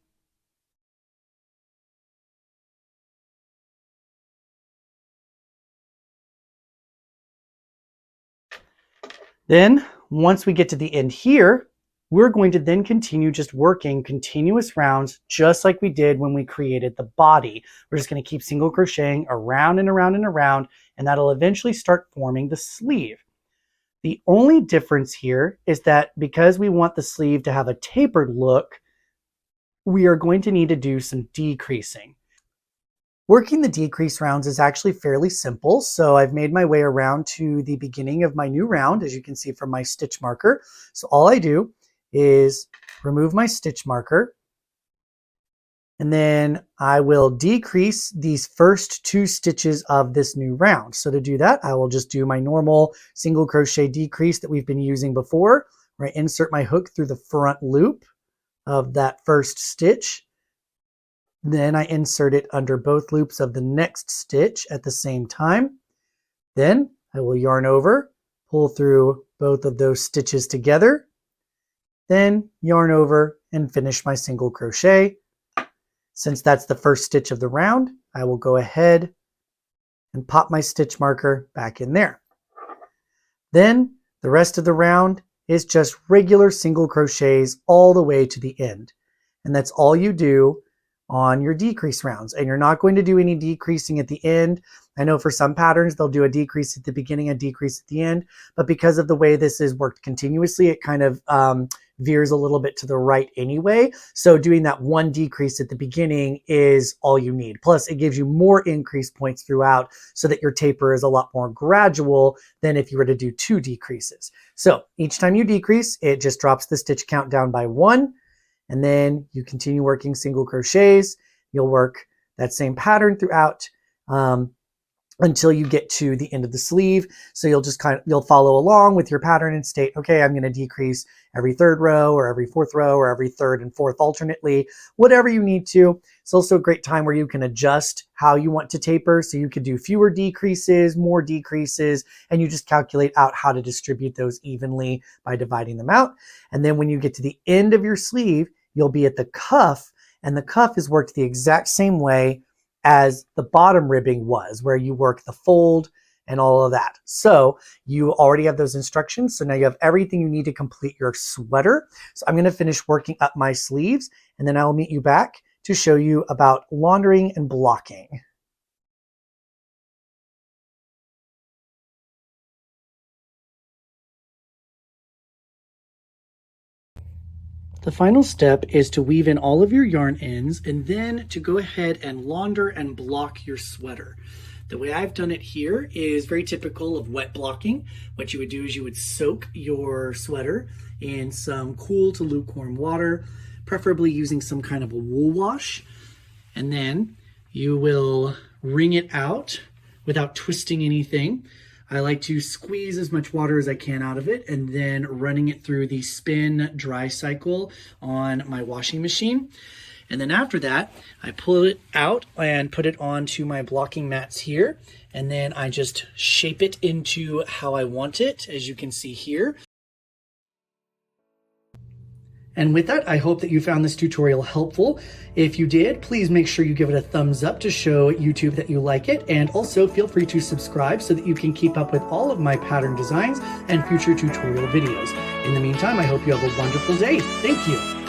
Then, once we get to the end here, we're going to then continue just working continuous rounds just like we did when we created the body. We're just going to keep single crocheting around and around and around, and that'll eventually start forming the sleeve. The only difference here is that because we want the sleeve to have a tapered look, we are going to need to do some decreasing. Working the decrease rounds is actually fairly simple. So I've made my way around to the beginning of my new round, as you can see from my stitch marker. So all I do is remove my stitch marker, and then I will decrease these first 2 stitches of this new round. So to do that, I will just do my normal single crochet decrease that we've been using before, where I insert my hook through the front loop of that first stitch. Then I insert it under both loops of the next stitch at the same time. Then I will yarn over, pull through both of those stitches together, then yarn over and finish my single crochet. Since that's the first stitch of the round, I will go ahead and pop my stitch marker back in there. Then the rest of the round is just regular single crochets all the way to the end. And that's all you do on your decrease rounds, and you're not going to do any decreasing at the end. I know for some patterns they'll do a decrease at the beginning, a decrease at the end, but because of the way this is worked continuously, it kind of veers a little bit to the right anyway. So doing that one decrease at the beginning is all you need. Plus it gives you more increase points throughout so that your taper is a lot more gradual than if you were to do 2 decreases. So each time you decrease, it just drops the stitch count down by 1. And then you continue working single crochets. You'll work that same pattern throughout until you get to the end of the sleeve. So you'll follow along with your pattern and state, okay, I'm going to decrease every 3rd row or every 4th row or every 3rd and 4th alternately, whatever you need to. It's also a great time where you can adjust how you want to taper. So you could do fewer decreases, more decreases, and you just calculate out how to distribute those evenly by dividing them out. And then when you get to the end of your sleeve, you'll be at the cuff, and the cuff is worked the exact same way as the bottom ribbing was, where you work the fold and all of that. So you already have those instructions. So now you have everything you need to complete your sweater. So I'm going to finish working up my sleeves, and then I'll meet you back to show you about laundering and blocking. The final step is to weave in all of your yarn ends and then to go ahead and launder and block your sweater. The way I've done it here is very typical of wet blocking. What you would do is you would soak your sweater in some cool to lukewarm water, preferably using some kind of a wool wash. And then you will wring it out without twisting anything. I like to squeeze as much water as I can out of it and then running it through the spin dry cycle on my washing machine. And then after that, I pull it out and put it onto my blocking mats here. And then I just shape it into how I want it, as you can see here. And with that, I hope that you found this tutorial helpful. If you did, please make sure you give it a thumbs up to show YouTube that you like it. And also feel free to subscribe so that you can keep up with all of my pattern designs and future tutorial videos. In the meantime, I hope you have a wonderful day. Thank you.